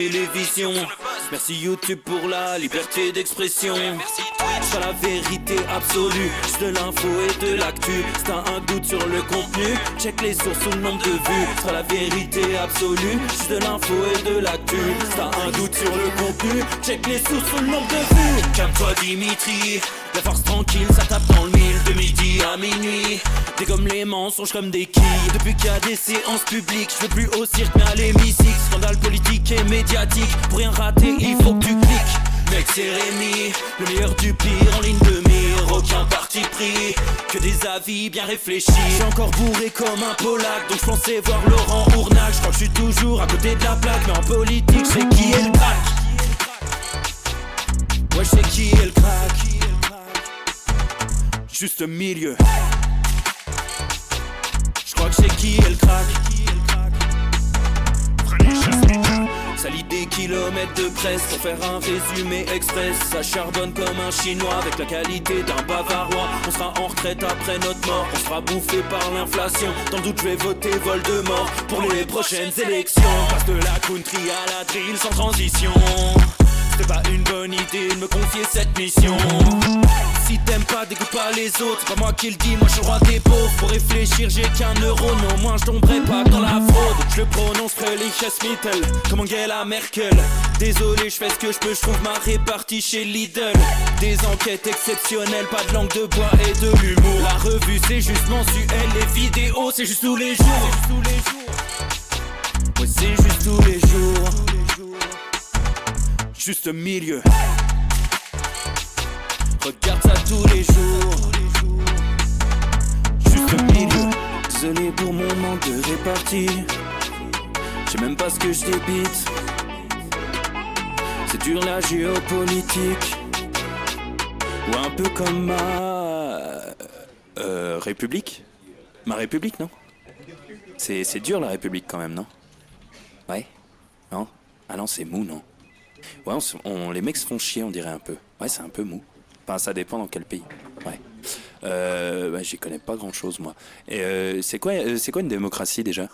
Télévision, merci YouTube pour la liberté d'expression. C'est pas la vérité absolue, juste de l'info et de l'actu. Si t'as un doute sur le contenu, check les sources ou le nombre de vues. C'est pas la vérité absolue, juste de l'info et de l'actu. Si t'as un doute sur le contenu, check les sources ou le nombre de vues. Calme-toi Dimitri, la force tranquille, ça tape dans le mille. De midi à minuit, dégomme les mensonges comme des quilles. Depuis qu'il y a des séances publiques, je veux plus au cirque mais à l'hémicycle. Scandale politique et médiatique, pour rien rater il faut que tu cliques. Mec c'est Rémi, le meilleur du pire en ligne de mire. Aucun parti pris, que des avis bien réfléchis. J'suis encore bourré comme un Polac, donc j'pensais voir Laurent Ournac. J'crois que j'suis toujours à côté de la plaque, mais en politique j'sais qui est le crack. Ouais j'sais qui est le crack. Juste milieu. J'crois que j'sais qui est le crack. Ça lit des kilomètres de presse pour faire un résumé express. Ça charbonne comme un chinois avec la qualité d'un bavarois. On sera en retraite après notre mort, on sera bouffé par l'inflation. Dans le doute je vais voter Voldemort pour les prochaines élections. Passe de la country à la drill sans transition. C'était pas une bonne idée de me confier cette mission. Si t'aimes pas, dégoûte pas les autres. C'est pas moi qui le dis, moi je suis le roi des pauvres. Pour réfléchir, j'ai qu'un euro, non, moi je tomberai pas dans la fraude. Je le prononce Mittel, comme Angela Merkel. Désolé, je fais ce que je peux, je trouve ma répartie chez Lidl. Des enquêtes exceptionnelles, pas de langue de bois et de l'humour. La revue c'est juste mensuel, les vidéos c'est juste tous les jours. Ouais, c'est juste tous les jours. Juste milieu. Regarde ça tous les jours. Juste milieu. Désolé pour mon manque de répartie. Je sais même pas ce que je débite. C'est dur la géopolitique. Ou un peu comme ma... République. Ma République, non? C'est dur la République quand même, non? Ouais? Non? Ah non, c'est mou, non? Ouais, les mecs se font chier, on dirait un peu. Ouais, c'est un peu mou. Enfin, ça dépend dans quel pays. Ouais. J'y connais pas grand chose, moi. Et c'est quoi une démocratie déjà?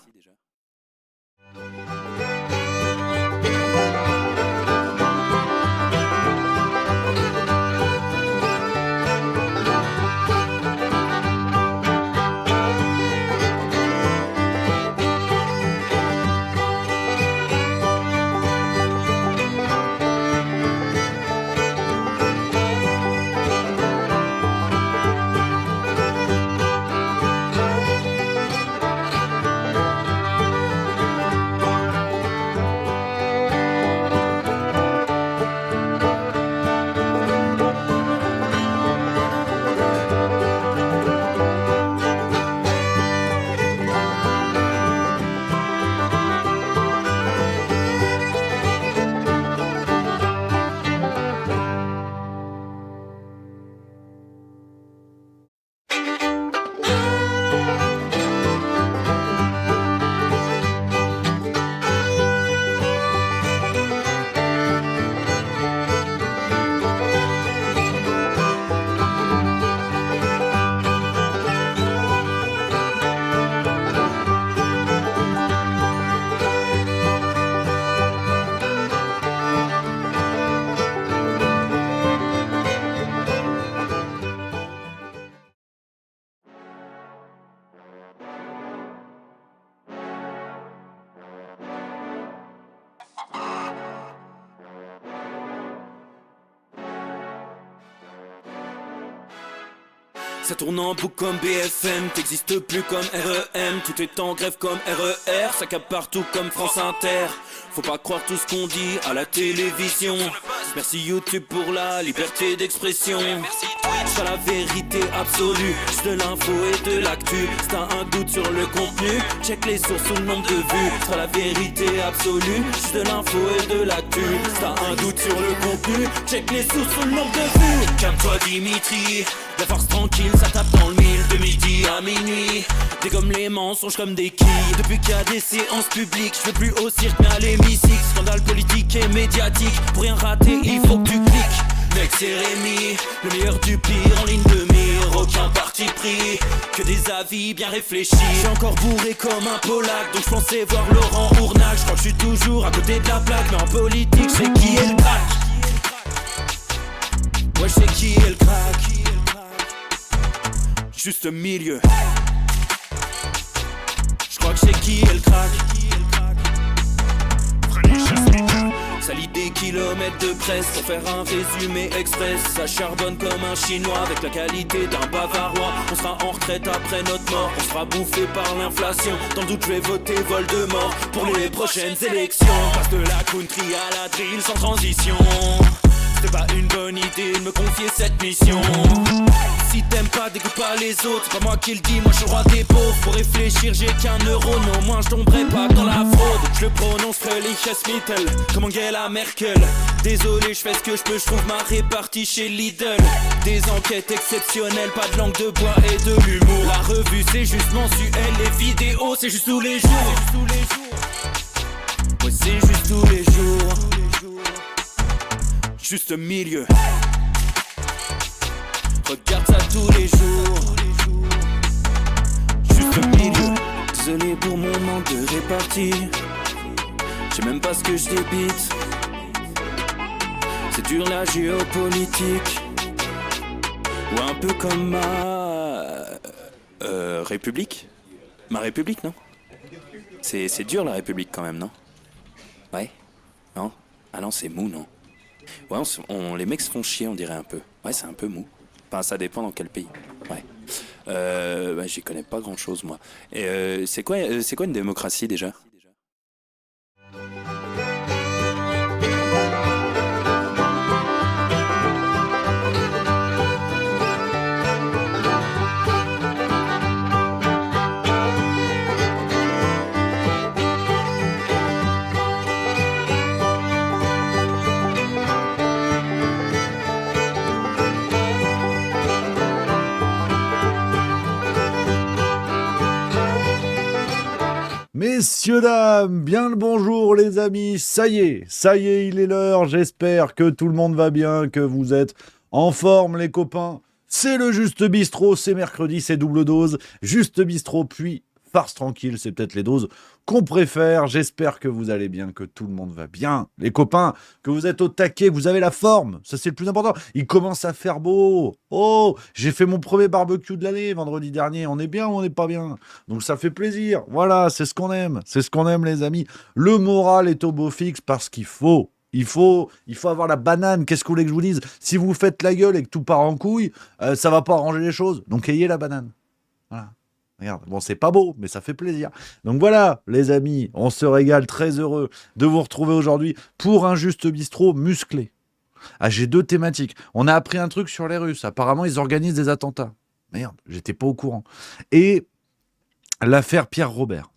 Ça tourne en boucle comme BFM, t'existes plus comme REM. Tout est en grève comme RER, ça capte partout comme France Inter. Faut pas croire tout ce qu'on dit à la télévision. Merci YouTube pour la liberté d'expression. C'est pas la vérité absolue, juste de l'info et de l'actu. Si t'as un doute sur le contenu, check les sources ou le nombre de vues. C'est pas la vérité absolue, juste de l'info et de l'actu. Si t'as un doute sur le contenu, check les sources ou le nombre de vues. Calme-toi Dimitri, la force tranquille, ça tape dans le mille. De midi à minuit, dégomme les mensonges comme des quilles. Depuis qu'il y a des séances publiques, je veux plus au cirque mais à l'hémicycle. Scandale politique et médiatique, pour rien rater il faut que tu cliques. Mec avec Cérémy. Le meilleur du pire en ligne de mire, aucun parti pris, que des avis bien réfléchis. J'suis encore bourré comme un Polac, donc j'pensais voir Laurent Ournac. J'crois que j'suis toujours à côté de la plaque, mais en politique j'sais qui est le crack. Ouais, j'sais qui est le crack. Juste milieu. J'crois que j'sais qui est le crack. Ça lit des kilomètres de presse pour faire un résumé express. Ça charbonne comme un chinois avec la qualité d'un bavarois. On sera en retraite après notre mort, on sera bouffé par l'inflation. Dans le doute je vais voter Voldemort pour les prochaines élections. Passe de la country à la drill sans transition. C'était pas une bonne idée de me confier cette mission. Si t'aimes pas, dégoûte pas les autres. C'est pas moi qui le dis, moi je suis roi des pauvres. Pour réfléchir, j'ai qu'un euro, non, moi je tomberai pas dans la fraude. Je le prononce Fröhliches Mittel, comme Angela Merkel. Désolé, je fais ce que je peux, je trouve ma répartie chez Lidl. Des enquêtes exceptionnelles, pas de langue de bois et de l'humour. La revue c'est juste mensuel, les vidéos c'est juste tous les jours. Ouais, c'est juste tous les jours. Juste milieu. Regarde ça tous les jours. Juste milieu. Désolé pour mon manque de répartie. Je sais même pas ce que je débite. C'est dur la géopolitique. Ou un peu comme ma République. Ma République, non? C'est dur la République quand même, non? Ouais? Non? Ah non, c'est mou, non? Ouais, les mecs se font chier, on dirait un peu. Ouais, c'est un peu mou. Enfin, ça dépend dans quel pays. Ouais. Bah, j'y connais pas grand chose, moi. Et c'est quoi une démocratie déjà? Messieurs, dames, bien le bonjour les amis, ça y est, il est l'heure, j'espère que tout le monde va bien, que vous êtes en forme les copains. C'est le Juste Bistrot, c'est mercredi, c'est double dose, Juste Bistrot puis Farce Tranquille, c'est peut-être les doses qu'on préfère. J'espère que vous allez bien, que tout le monde va bien. Les copains, que vous êtes au taquet, que vous avez la forme, ça c'est le plus important. Il commence à faire beau. Oh, j'ai fait mon premier barbecue de l'année vendredi dernier. On est bien ou on n'est pas bien? Donc ça fait plaisir. Voilà, c'est ce qu'on aime. C'est ce qu'on aime les amis. Le moral est au beau fixe parce qu'il faut. Il faut avoir la banane. Qu'est-ce que vous voulez que je vous dise? Si vous faites la gueule et que tout part en couille, ça va pas arranger les choses. Donc ayez la banane. Voilà. Regarde, bon, c'est pas beau, mais ça fait plaisir. Donc voilà, les amis, on se régale, très heureux de vous retrouver aujourd'hui pour un Juste Bistrot musclé. Ah, j'ai deux thématiques. On a appris un truc sur les Russes. Apparemment, ils organisent des attentats. Merde, j'étais pas au courant. Et l'affaire Pierre Robert.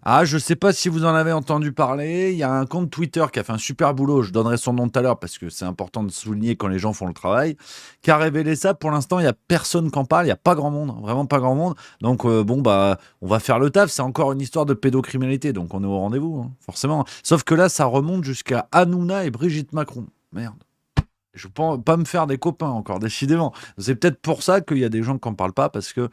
Ah, je sais pas si vous en avez entendu parler. Il y a un compte Twitter qui a fait un super boulot. Je donnerai son nom tout à l'heure parce que c'est important de souligner quand les gens font le travail. Qui a révélé ça. Pour l'instant, il y a personne qui en parle. Il y a pas grand monde, vraiment pas grand monde. Donc bon bah, on va faire le taf. C'est encore une histoire de pédocriminalité, donc on est au rendez-vous, hein, forcément. Sauf que là, ça remonte jusqu'à Hanouna et Brigitte Macron. Merde. Je ne peux pas me faire des copains encore, décidément. C'est peut-être pour ça qu'il y a des gens qui n'en parlent pas, parce qu'il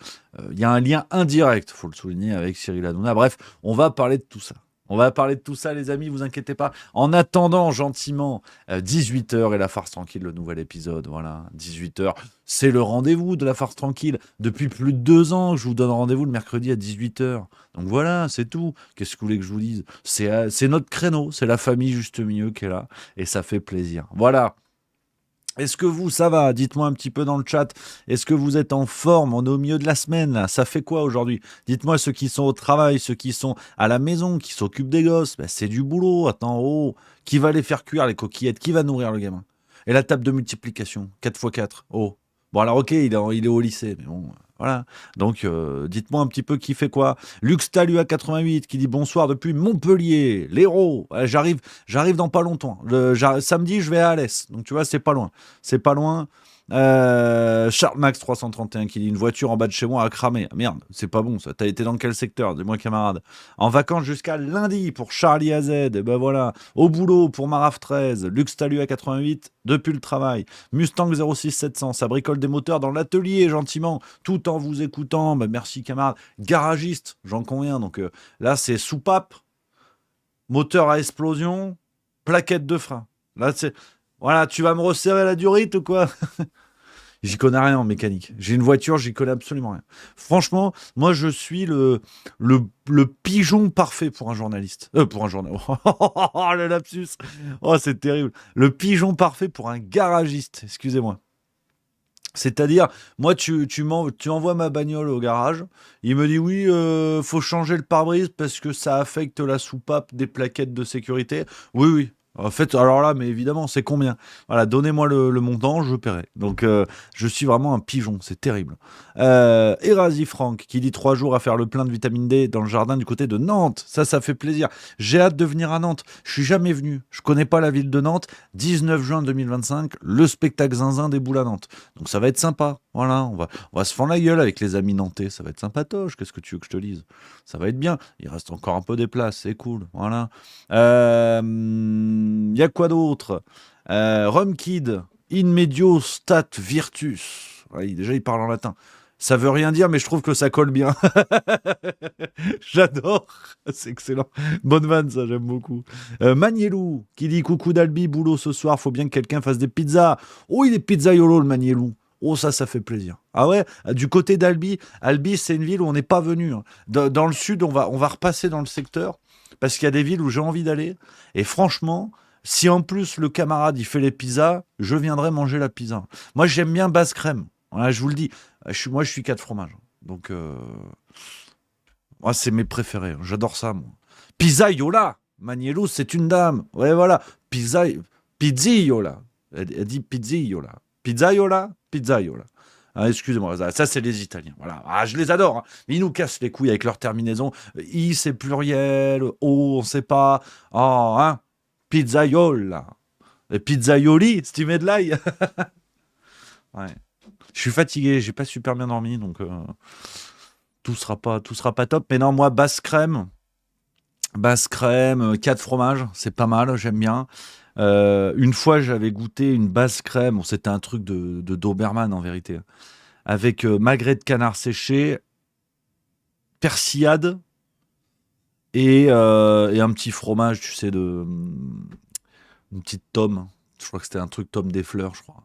y a un lien indirect, il faut le souligner, avec Cyril Hanouna. Bref, on va parler de tout ça. On va parler de tout ça, les amis, vous inquiétez pas. En attendant, gentiment, 18h et la farce tranquille, le nouvel épisode. Voilà, 18h, c'est le rendez-vous de la farce tranquille. Depuis plus de 2 ans, je vous donne rendez-vous le mercredi à 18h. Donc voilà, c'est tout. Qu'est-ce que vous voulez que je vous dise? C'est notre créneau, c'est la famille juste milieu qui est là, et ça fait plaisir. Voilà. Est-ce que vous, ça va? Dites-moi un petit peu dans le chat. Est-ce que vous êtes en forme? On est au milieu de la semaine, là. Ça fait quoi aujourd'hui? Dites-moi ceux qui sont au travail, ceux qui sont à la maison, qui s'occupent des gosses. Ben, c'est du boulot. Attends, oh. Qui va les faire cuire, les coquillettes? Qui va nourrir le gamin? Et la table de multiplication, 4x4. Oh. Bon, alors, ok, il est au lycée, mais bon, voilà. Donc, dites-moi un petit peu qui fait quoi. Luxtalu à 88 qui dit bonsoir depuis Montpellier, l'héros. J'arrive dans pas longtemps. Samedi, je vais à Alès. Donc, tu vois, c'est pas loin. C'est pas loin. Charles Max 331 qui dit une voiture en bas de chez moi a cramé. Ah, merde, c'est pas bon ça. T'as été dans quel secteur? Dis-moi camarade. En vacances jusqu'à lundi pour Charlie AZ. Et ben voilà. Au boulot pour Maraf 13. Lux Talu à 88 depuis le travail. Mustang 06700. Ça bricole des moteurs dans l'atelier gentiment tout en vous écoutant. Ben, merci camarade. Garagiste, j'en conviens. Donc là c'est soupape, moteur à explosion, plaquette de frein. Là c'est... Voilà, tu vas me resserrer la durite ou quoi? J'y connais rien en mécanique. J'ai une voiture, j'y connais absolument rien. Franchement, moi, je suis le pigeon parfait pour un journaliste. Pour un journaliste. Oh, le lapsus. Oh, c'est terrible. Le pigeon parfait pour un garagiste. Excusez-moi. C'est-à-dire, moi, tu envoies ma bagnole au garage. Il me dit, oui, faut changer le pare-brise parce que ça affecte la soupape des plaquettes de sécurité. Oui, oui. En fait, alors là, mais évidemment, c'est combien? Voilà, donnez-moi le montant, je paierai. Donc, je suis vraiment un pigeon, c'est terrible. Erasi Franck, qui dit 3 jours à faire le plein de vitamine D dans le jardin du côté de Nantes. Ça fait plaisir. J'ai hâte de venir à Nantes. Je suis jamais venu. Je connais pas la ville de Nantes. 19 juin 2025, le spectacle zinzin des boules à Nantes. Donc, ça va être sympa. Voilà, on va se fendre la gueule avec les amis nantais. Ça va être sympatoche. Qu'est-ce que tu veux que je te dise? Ça va être bien. Il reste encore un peu des places. C'est cool. Voilà. Y a quoi d'autre? Rumkid, in medio stat virtus. Ouais, déjà, il parle en latin. Ça veut rien dire, mais je trouve que ça colle bien. J'adore. C'est excellent. Bonne vanne, ça, j'aime beaucoup. Manielou, qui dit coucou d'Albi, boulot ce soir, faut bien que quelqu'un fasse des pizzas. Oh, il est pizzaiolo, le Manielou. Oh, ça fait plaisir. Ah ouais, du côté d'Albi, Albi, c'est une ville où on n'est pas venu. Hein. Dans le sud, on va repasser dans le secteur, parce qu'il y a des villes où j'ai envie d'aller. Et franchement, si en plus le camarade, il fait les pizzas, je viendrai manger la pizza. Moi, j'aime bien basse crème. Voilà, je vous le dis. Moi, je suis 4 fromages. Donc, moi, c'est mes préférés. J'adore ça, moi. Pizzaiola. Manielou, c'est une dame. Ouais, voilà. Pizziola. Elle dit pizziola. Pizzaiola. Ah, excusez-moi, ça c'est les Italiens. Voilà. Ah, je les adore. Hein. Ils nous cassent les couilles avec leur terminaison. I c'est pluriel. O on sait pas. Oh, hein. Pizzaiola. Et pizzaioli, si tu mets de l'ail. Ouais. Je suis fatigué, j'ai pas super bien dormi, donc tout sera pas top. Mais non, moi, basse crème, 4 fromages, c'est pas mal, j'aime bien. Une fois, j'avais goûté une basse crème, bon, c'était un truc de Doberman en vérité, avec magret de canard séché, persillade et un petit fromage, tu sais, une petite tome. Je crois que c'était un truc tome des fleurs, je crois.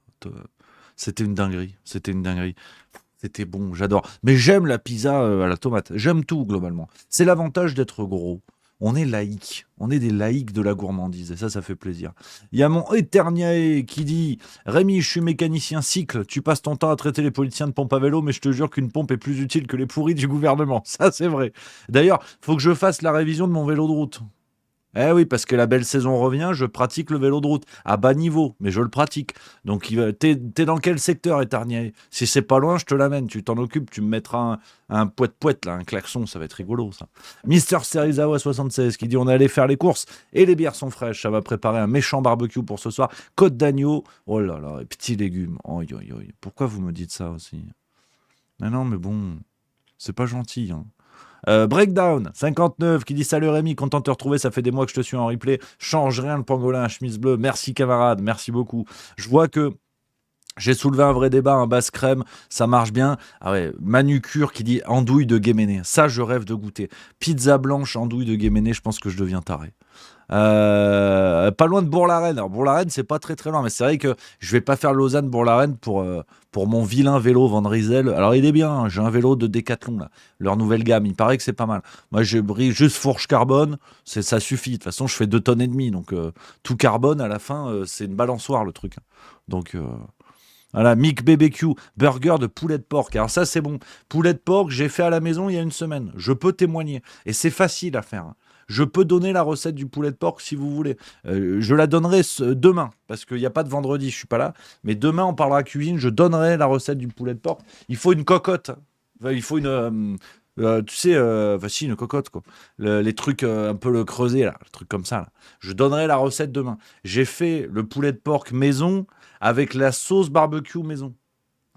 C'était une dinguerie. C'était bon, j'adore. Mais j'aime la pizza à la tomate. J'aime tout, globalement. C'est l'avantage d'être gros. On est laïque. On est des laïcs de la gourmandise. Et ça fait plaisir. Il y a mon Eterniae qui dit « Rémi, je suis mécanicien cycle. Tu passes ton temps à traiter les politiciens de pompe à vélo, mais je te jure qu'une pompe est plus utile que les pourris du gouvernement. » Ça, c'est vrai. D'ailleurs, faut que je fasse la révision de mon vélo de route. Eh oui, parce que la belle saison revient, je pratique le vélo de route à bas niveau, mais je le pratique. Donc, t'es dans quel secteur, Étarnier? Si c'est pas loin, je te l'amène. Tu t'en occupes, tu me mettras un poète-poète, là, un klaxon, ça va être rigolo, ça. Mister Serizawa 76 qui dit on est allé faire les courses et les bières sont fraîches. Ça va préparer un méchant barbecue pour ce soir. Côte d'agneau, oh là là, et petits légumes. Oi, oi, oi. Pourquoi vous me dites ça aussi? Mais non, mais bon, c'est pas gentil, hein. Breakdown 59 qui dit salut Rémi, content de te retrouver, ça fait des mois que je te suis en replay, change rien le pangolin, chemise bleue, merci camarade, merci beaucoup. Je vois que j'ai soulevé un vrai débat, un basse crème, ça marche bien. Ah ouais, Manucure qui dit andouille de Guéméné, ça je rêve de goûter. Pizza blanche, andouille de Guéméné, je pense que je deviens taré. Pas loin de Bourg-la-Reine. Alors Bourg-la-Reine, c'est pas très très loin, mais c'est vrai que je vais pas faire Lausanne-Bourg-la-Reine pour mon vilain vélo Van Rysel. Alors il est bien, hein, j'ai un vélo de Decathlon là, leur nouvelle gamme. Il paraît que c'est pas mal. Moi, j'ai pris juste fourche carbone, ça suffit. De toute façon, je fais 2 tonnes et demie, donc tout carbone à la fin, c'est une balançoire le truc. Donc voilà, Mick BBQ, burger de poulet de porc. Alors ça, c'est bon. Poulet de porc, j'ai fait à la maison il y a une semaine. Je peux témoigner. Et c'est facile à faire. Je peux donner la recette du poulet de porc si vous voulez. Je la donnerai demain, parce qu'il n'y a pas de vendredi, je ne suis pas là. Mais demain, on parlera cuisine, je donnerai la recette du poulet de porc. Il faut une cocotte. Il faut Tu sais, si, une cocotte, quoi. Les trucs un peu le creuset, là, le truc comme ça, là. Je donnerai la recette demain. J'ai fait le poulet de porc maison avec la sauce barbecue maison.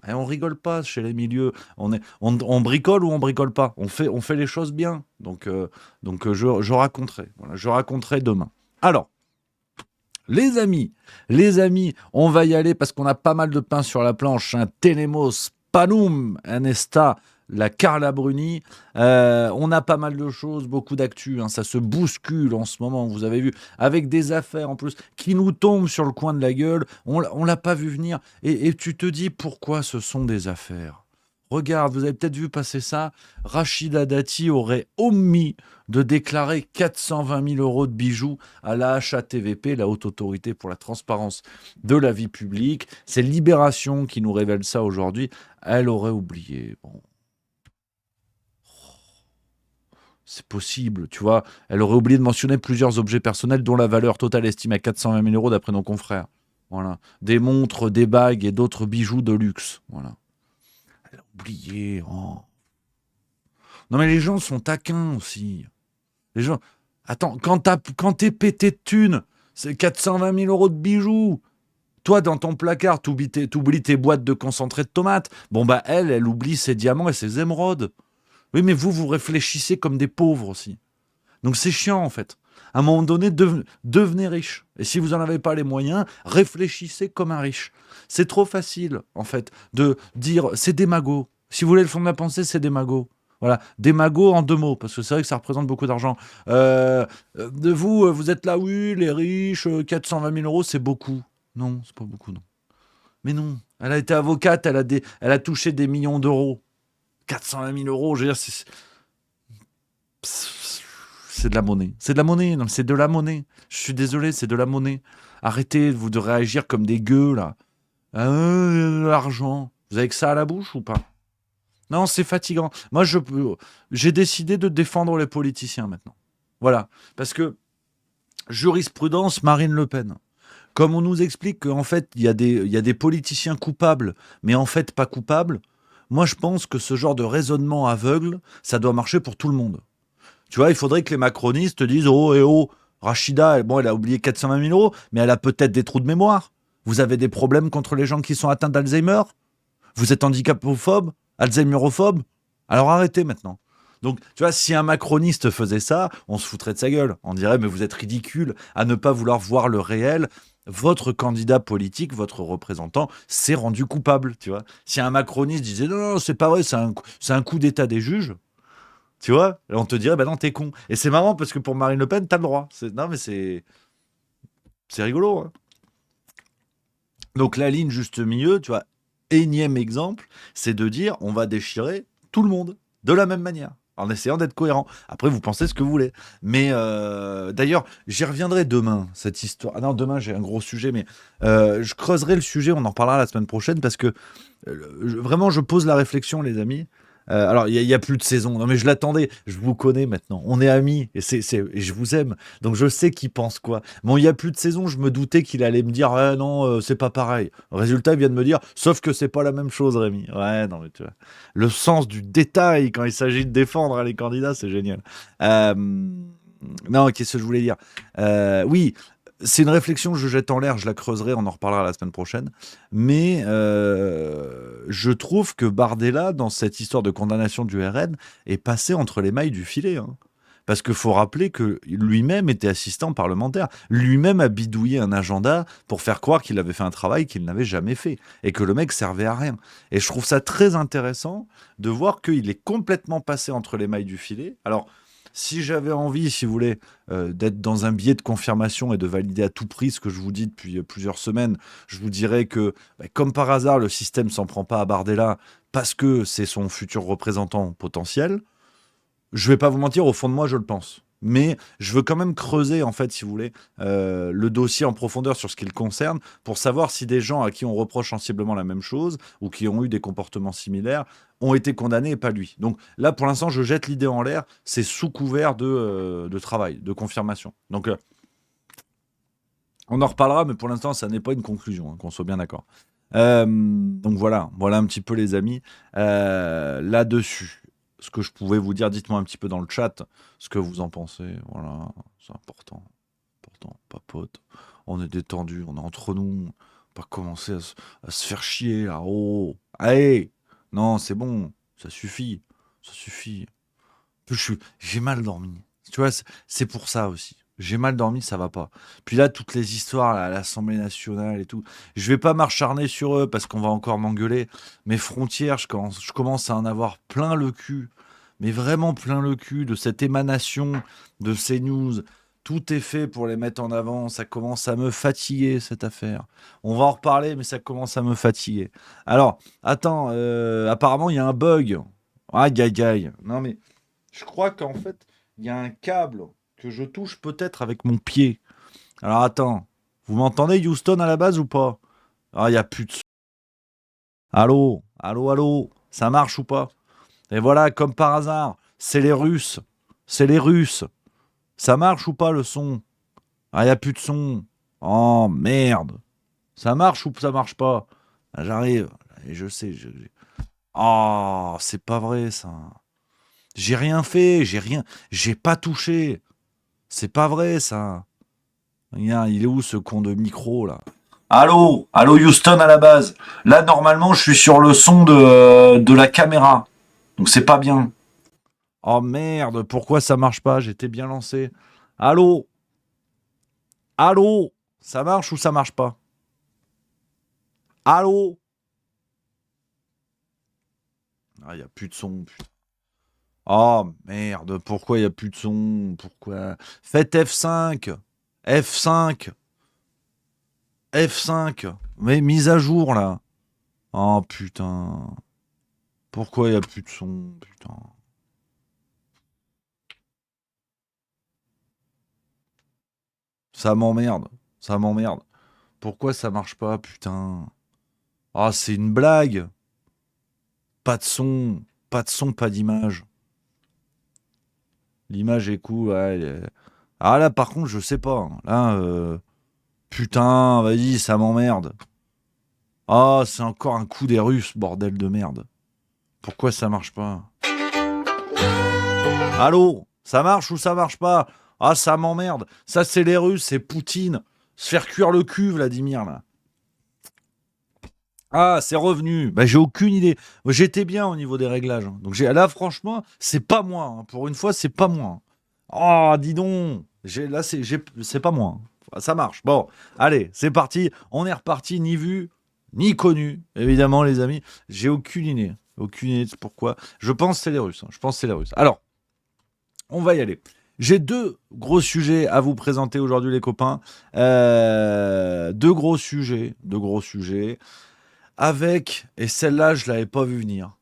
Et on rigole pas chez les milieux. On bricole ou on bricole pas. On fait les choses bien. Donc je raconterai. Voilà, je raconterai demain. Alors, les amis, on va y aller parce qu'on a pas mal de pain sur la planche. Un Tenemos Panum, un Esta, la Carla Bruni. On a pas mal de choses, beaucoup d'actu. Ça se bouscule en ce moment, vous avez vu, avec des affaires en plus qui nous tombent sur le coin de la gueule. On l'a pas vu venir. Et tu te dis pourquoi ce sont des affaires. Regarde, vous avez peut-être vu passer ça. Rachida Dati aurait omis de déclarer 420 000 euros de bijoux à la HATVP, la Haute Autorité pour la Transparence de la Vie Publique. C'est Libération qui nous révèle ça aujourd'hui. Elle aurait oublié. Bon. C'est possible, tu vois. Elle aurait oublié de mentionner plusieurs objets personnels dont la valeur totale estimée à 420 000 euros d'après nos confrères. Voilà. Des montres, des bagues et d'autres bijoux de luxe. Voilà. Elle a oublié. Oh. Non mais les gens sont taquins aussi. Les gens... Attends, quand t'es pété de thunes, c'est 420 000 euros de bijoux. Toi, dans ton placard, t'oublies tes boîtes de concentré de tomates. Bon bah elle oublie ses diamants et ses émeraudes. Oui, mais vous réfléchissez comme des pauvres aussi. Donc c'est chiant en fait. À un moment donné, devenez riche. Et si vous n'en avez pas les moyens, réfléchissez comme un riche. C'est trop facile en fait de dire c'est des magots. Si vous voulez le fond de ma pensée, c'est des magots. Voilà, des magots en 2 mots, parce que c'est vrai que ça représente beaucoup d'argent. Vous êtes là, oui, les riches, 420 000 euros, c'est beaucoup. Non, c'est pas beaucoup, non. Mais non, elle a été avocate, elle a touché des millions d'euros. 420 000 euros, je veux dire, c'est de la monnaie. C'est de la monnaie, non, c'est de la monnaie. Je suis désolé, c'est de la monnaie. Arrêtez de réagir comme des gueux, là. L'argent. Vous avez que ça à la bouche ou pas? Non, c'est fatigant. Moi, j'ai décidé de défendre les politiciens maintenant. Voilà. Parce que jurisprudence Marine Le Pen. Comme on nous explique qu'en fait, il y a des politiciens coupables, mais en fait pas coupables, moi je pense que ce genre de raisonnement aveugle, ça doit marcher pour tout le monde. Tu vois, il faudrait que les macronistes disent « Oh, Rachida, elle a oublié 420 000 euros, mais elle a peut-être des trous de mémoire. Vous avez des problèmes contre les gens qui sont atteints d'Alzheimer? Vous êtes handicapophobe? Alzheimerophobe? Alors arrêtez maintenant. » Donc, tu vois, si un macroniste faisait ça, on se foutrait de sa gueule. On dirait, mais vous êtes ridicule à ne pas vouloir voir le réel. Votre candidat politique, votre représentant, s'est rendu coupable, tu vois. Si un macroniste disait, non, c'est pas vrai, c'est un coup d'état des juges, tu vois, on te dirait, bah non, t'es con. Et c'est marrant parce que pour Marine Le Pen, t'as le droit. Non, mais c'est rigolo, hein. Donc, la ligne juste milieu, tu vois, énième exemple, c'est de dire, on va déchirer tout le monde de la même manière, en essayant d'être cohérent. Après, vous pensez ce que vous voulez. Mais d'ailleurs, j'y reviendrai demain, cette histoire. Ah non, demain, j'ai un gros sujet, mais je creuserai le sujet, on en reparlera la semaine prochaine, parce que vraiment, je pose la réflexion, les amis. Alors, il y a plus de saison. Non, mais je l'attendais. Je vous connais maintenant. On est amis et et je vous aime. Donc, je sais qui pense quoi. Bon, il y a plus de saison. Je me doutais qu'il allait me dire, non, c'est pas pareil. Résultat, il vient de me dire, sauf que c'est pas la même chose, Rémi. Ouais, non, mais tu vois. Le sens du détail quand il s'agit de défendre les candidats, c'est génial. Non, qu'est-ce que je voulais dire? Oui. C'est une réflexion que je jette en l'air, je la creuserai, on en reparlera la semaine prochaine. Mais je trouve que Bardella, dans cette histoire de condamnation du RN, est passé entre les mailles du filet. Hein. Parce qu'il faut rappeler que lui-même était assistant parlementaire. Lui-même a bidouillé un agenda pour faire croire qu'il avait fait un travail qu'il n'avait jamais fait. Et que le mec servait à rien. Et je trouve ça très intéressant de voir qu'il est complètement passé entre les mailles du filet. Alors, si j'avais envie, si vous voulez, d'être dans un biais de confirmation et de valider à tout prix ce que je vous dis depuis plusieurs semaines, je vous dirais que, comme par hasard, le système s'en prend pas à Bardella parce que c'est son futur représentant potentiel. Je vais pas vous mentir, au fond de moi, je le pense. Mais je veux quand même creuser, en fait, si vous voulez, le dossier en profondeur sur ce qui le concerne, pour savoir si des gens à qui on reproche sensiblement la même chose, ou qui ont eu des comportements similaires, ont été condamnés et pas lui. Donc là, pour l'instant, je jette l'idée en l'air, c'est sous couvert de travail, de confirmation. Donc, on en reparlera, mais pour l'instant, ça n'est pas une conclusion, hein, qu'on soit bien d'accord. Donc voilà un petit peu les amis là-dessus. ce que je pouvais vous dire. Dites-moi un petit peu dans le chat ce que vous en pensez. Voilà, c'est important. Important, papote. On est détendu, on est entre nous. Pas commencer à se faire chier là. Oh, allez. Non, c'est bon, ça suffit. Ça suffit. J'ai mal dormi. Tu vois, c'est pour ça aussi. J'ai mal dormi, ça va pas. Puis là, toutes les histoires là, à l'Assemblée nationale et tout, je vais pas m'acharner sur eux parce qu'on va encore m'engueuler. Mes frontières, je commence à en avoir plein le cul. Mais vraiment plein le cul de cette émanation de ces news. Tout est fait pour les mettre en avant. Ça commence à me fatiguer, cette affaire. On va en reparler, mais ça commence à me fatiguer. Alors, attends, apparemment, il y a un bug. Aïe, aïe, aïe. Non, mais je crois qu'en fait, il y a un câble que je touche peut-être avec mon pied. Alors attends, vous m'entendez Houston à la base ou pas? Ah, il n'y a plus de son. Allô, allô, allô, ça marche ou pas? Et voilà, comme par hasard, c'est les Russes. C'est les Russes. Ça marche ou pas le son? Ah, il n'y a plus de son. Oh merde. Ça marche ou ça marche pas? Ah, j'arrive. Et je sais. Oh, c'est pas vrai ça. J'ai rien fait, j'ai pas touché. C'est pas vrai ça. Regarde, il est où ce con de micro là? Allô, allô Houston à la base. Là normalement je suis sur le son de la caméra. Donc c'est pas bien. Oh merde, pourquoi ça marche pas? J'étais bien lancé. Allô? Allô? Ça marche ou ça marche pas? Allô? Ah, il y a plus de son. Putain. Oh merde, pourquoi il y a plus de son? Pourquoi? Faites F5. F5. F5. Mais mise à jour là. Oh putain. Pourquoi il n'y a plus de son? Putain. Ça m'emmerde. Ça m'emmerde. Pourquoi ça marche pas? Putain. Ah, c'est une blague. Pas de son. Pas de son, pas d'image. L'image est cool. Ouais, ah là, par contre, je sais pas. Hein. Là, putain, vas-y, ça m'emmerde. Ah, c'est encore un coup des Russes, bordel de merde. Pourquoi ça marche pas? Allô? Ça marche ou ça marche pas? Ah, ça m'emmerde. Ça, c'est les Russes, c'est Poutine. Se faire cuire le cul, Vladimir, là. Ah, c'est revenu. Bah, j'ai aucune idée. J'étais bien au niveau des réglages. Hein. Donc là, franchement, c'est pas moi. Hein. Pour une fois, c'est pas moi. Oh, dis donc. Là, c'est pas moi. Hein. Ça marche. Bon, allez, c'est parti. On est reparti, ni vu, ni connu. Évidemment, les amis. J'ai aucune idée. Aucune idée de pourquoi. Je pense que c'est les Russes. Hein. Je pense que c'est les Russes. Alors, on va y aller. J'ai deux gros sujets à vous présenter aujourd'hui, les copains. Deux gros sujets. Avec, et celle-là, je ne l'avais pas vu venir.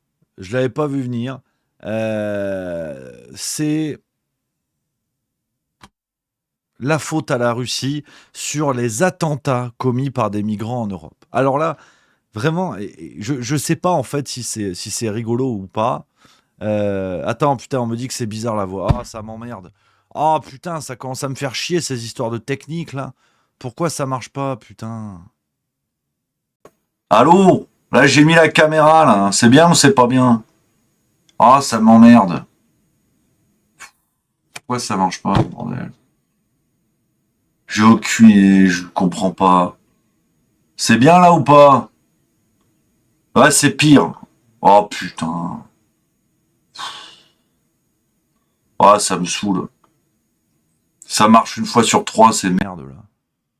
C'est la faute à la Russie sur les attentats commis par des migrants en Europe. Alors là, vraiment, je ne sais pas en fait si c'est rigolo ou pas. Attends, putain, on me dit que c'est bizarre la voix. Ah, ça m'emmerde. Ah, putain, ça commence à me faire chier ces histoires de technique là. Pourquoi ça marche pas, putain? Allô? Là, j'ai mis la caméra là. C'est bien ou c'est pas bien? Ah, ça m'emmerde. Pourquoi ça marche pas, bordel? J'ai aucune idée, je comprends pas. C'est bien là ou pas? Ouais, c'est pire. Oh putain. Ah, ça me saoule. Ça marche une fois sur trois, c'est merde là.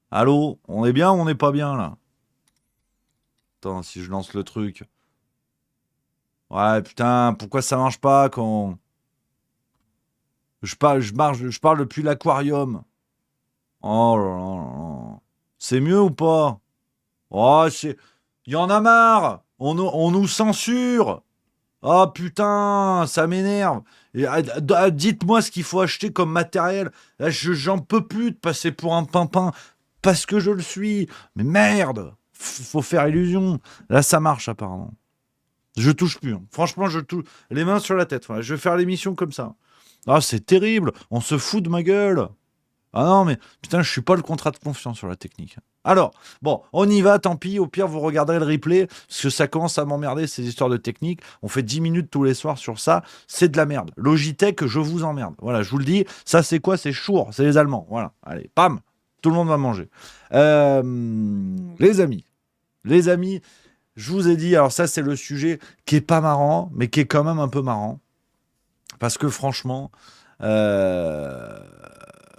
Allô? On est bien ou on n'est pas bien là? Attends, si je lance le truc. Ouais, putain, pourquoi ça marche pas quand. Je parle depuis l'aquarium. Oh là là là là. C'est mieux ou pas? Oh, c'est. Y en a marre! On nous censure! Oh putain, ça m'énerve! Dites-moi ce qu'il faut acheter comme matériel. Là, j'en peux plus de passer pour un pimpin parce que je le suis. Mais merde! Faut faire illusion. Là, ça marche apparemment. Je touche plus. Hein. Franchement, je touche les mains sur la tête. Voilà. Je vais faire l'émission comme ça. Ah, c'est terrible. On se fout de ma gueule. Ah non, mais putain, je suis pas le contrat de confiance sur la technique. Alors, bon, on y va, tant pis. Au pire, vous regarderez le replay, parce que ça commence à m'emmerder, ces histoires de technique. On fait 10 minutes tous les soirs sur ça. C'est de la merde. Logitech, je vous emmerde. Voilà, je vous le dis. Ça, c'est quoi? C'est Shure, c'est les Allemands. Voilà, allez, pam, tout le monde va manger. Les amis, je vous ai dit, alors ça, c'est le sujet qui est pas marrant, mais qui est quand même un peu marrant. Parce que franchement...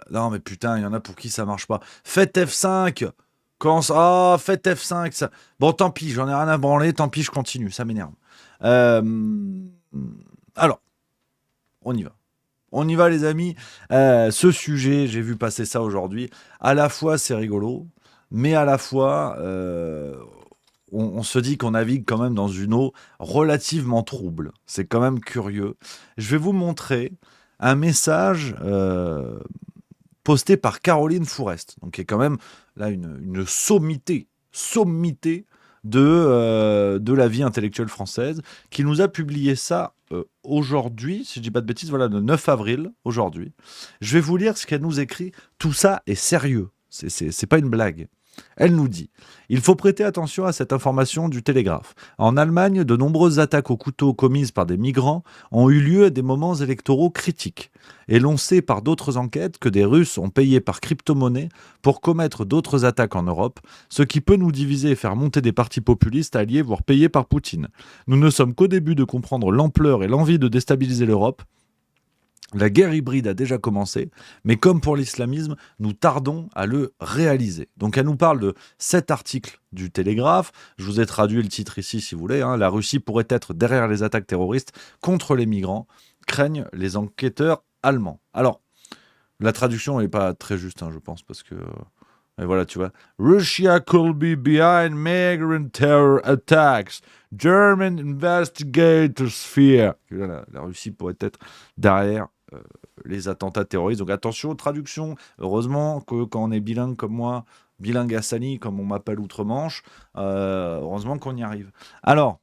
Non, mais putain, il y en a pour qui ça marche pas. Faites F5. Faites F5. Ça... Bon, tant pis, j'en ai rien à branler. Tant pis, je continue. Ça m'énerve. Euh, Alors, on y va. On y va, les amis. Ce sujet, j'ai vu passer ça aujourd'hui. À la fois, c'est rigolo, mais à la fois, on se dit qu'on navigue quand même dans une eau relativement trouble. C'est quand même curieux. Je vais vous montrer un message posté par Caroline Fourest, donc qui est quand même là une sommité de la vie intellectuelle française, qui nous a publié ça aujourd'hui, si je dis pas de bêtises, voilà, le 9 avril, aujourd'hui. Je vais vous lire ce qu'elle nous écrit. Tout ça est sérieux, c'est pas une blague. Elle nous dit: il faut prêter attention à cette information du Télégraphe. En Allemagne, de nombreuses attaques au couteau commises par des migrants ont eu lieu à des moments électoraux critiques. Et l'on sait par d'autres enquêtes que des Russes ont payé par crypto-monnaie pour commettre d'autres attaques en Europe, ce qui peut nous diviser et faire monter des partis populistes alliés, voire payés par Poutine. Nous ne sommes qu'au début de comprendre l'ampleur et l'envie de déstabiliser l'Europe. La guerre hybride a déjà commencé, mais comme pour l'islamisme, nous tardons à le réaliser. Donc elle nous parle de cet article du Télégraphe. Je vous ai traduit le titre ici si vous voulez. La Russie pourrait être derrière les attaques terroristes contre les migrants, craignent les enquêteurs allemands. Alors, la traduction n'est pas très juste, je pense, parce que... Et voilà, tu vois. Russia could be behind migrant terror attacks. German investigators fear. La Russie pourrait être derrière les attentats terroristes. Donc attention aux traductions. Heureusement que quand on est bilingue comme moi, bilingue Hassani, comme on m'appelle outre-Manche, heureusement qu'on y arrive. Alors,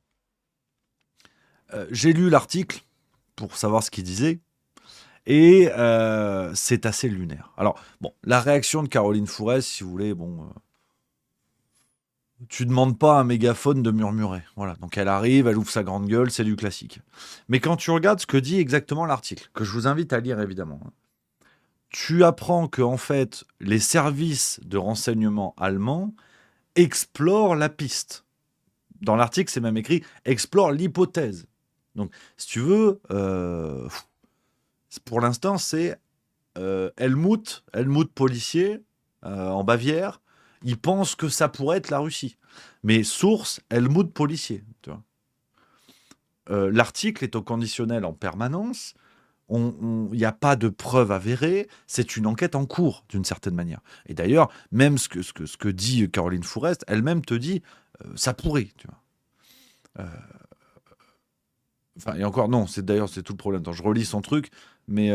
j'ai lu l'article pour savoir ce qu'il disait. Et c'est assez lunaire. Alors, bon, la réaction de Caroline Fourest, si vous voulez, tu demandes pas à un mégaphone de murmurer. Voilà, donc elle arrive, elle ouvre sa grande gueule, c'est du classique. Mais quand tu regardes ce que dit exactement l'article, que je vous invite à lire évidemment, tu apprends que en fait, les services de renseignement allemands explorent la piste. Dans l'article, c'est même écrit « explore l'hypothèse ». Donc, si tu veux... pour l'instant, c'est Helmut policier en Bavière. Il pense que ça pourrait être la Russie. Mais source, Helmut policier. Tu vois. L'article est au conditionnel en permanence. Il n'y a pas de preuve avérée. C'est une enquête en cours, d'une certaine manière. Et d'ailleurs, même ce que dit Caroline Fourest, elle-même te dit ça pourrait. Tu vois. Enfin, et encore, non, c'est tout le problème. Attends, je relis son truc, mais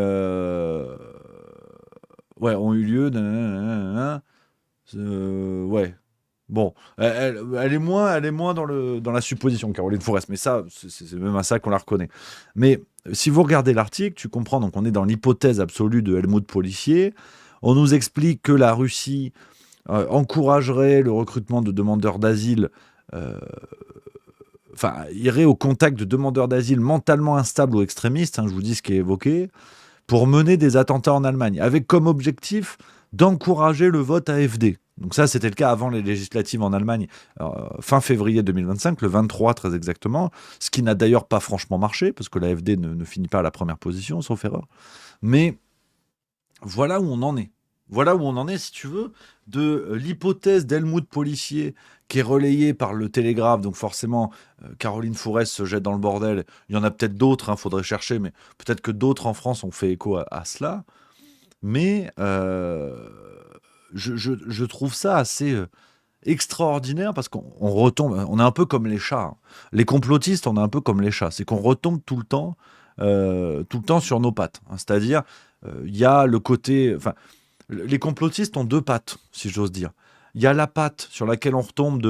ouais, ont eu lieu. Ouais. Bon, elle est moins dans la supposition, Caroline Fourest, mais ça, c'est même à ça qu'on la reconnaît. Mais si vous regardez l'article, tu comprends, donc on est dans l'hypothèse absolue de Helmut policier. On nous explique que la Russie encouragerait le recrutement de demandeurs d'asile. Irait au contact de demandeurs d'asile mentalement instables ou extrémistes, je vous dis ce qui est évoqué, pour mener des attentats en Allemagne, avec comme objectif d'encourager le vote AfD. Donc ça, c'était le cas avant les législatives en Allemagne, fin février 2025, le 23 très exactement, ce qui n'a d'ailleurs pas franchement marché, parce que l'AfD ne finit pas à la première position, sauf erreur. Mais voilà où on en est. Voilà où on en est, si tu veux, de l'hypothèse d'Helmut policier qui est relayée par le Télégraphe. Donc forcément, Caroline Fourest se jette dans le bordel. Il y en a peut-être d'autres, faudrait chercher, mais peut-être que d'autres en France ont fait écho à cela. Mais je trouve ça assez extraordinaire parce qu'on retombe, on est un peu comme les chats. Les complotistes, on est un peu comme les chats. C'est qu'on retombe tout le temps sur nos pattes. C'est-à-dire, il y a le côté... Les complotistes ont deux pattes, si j'ose dire. Il y a la patte sur laquelle on retombe,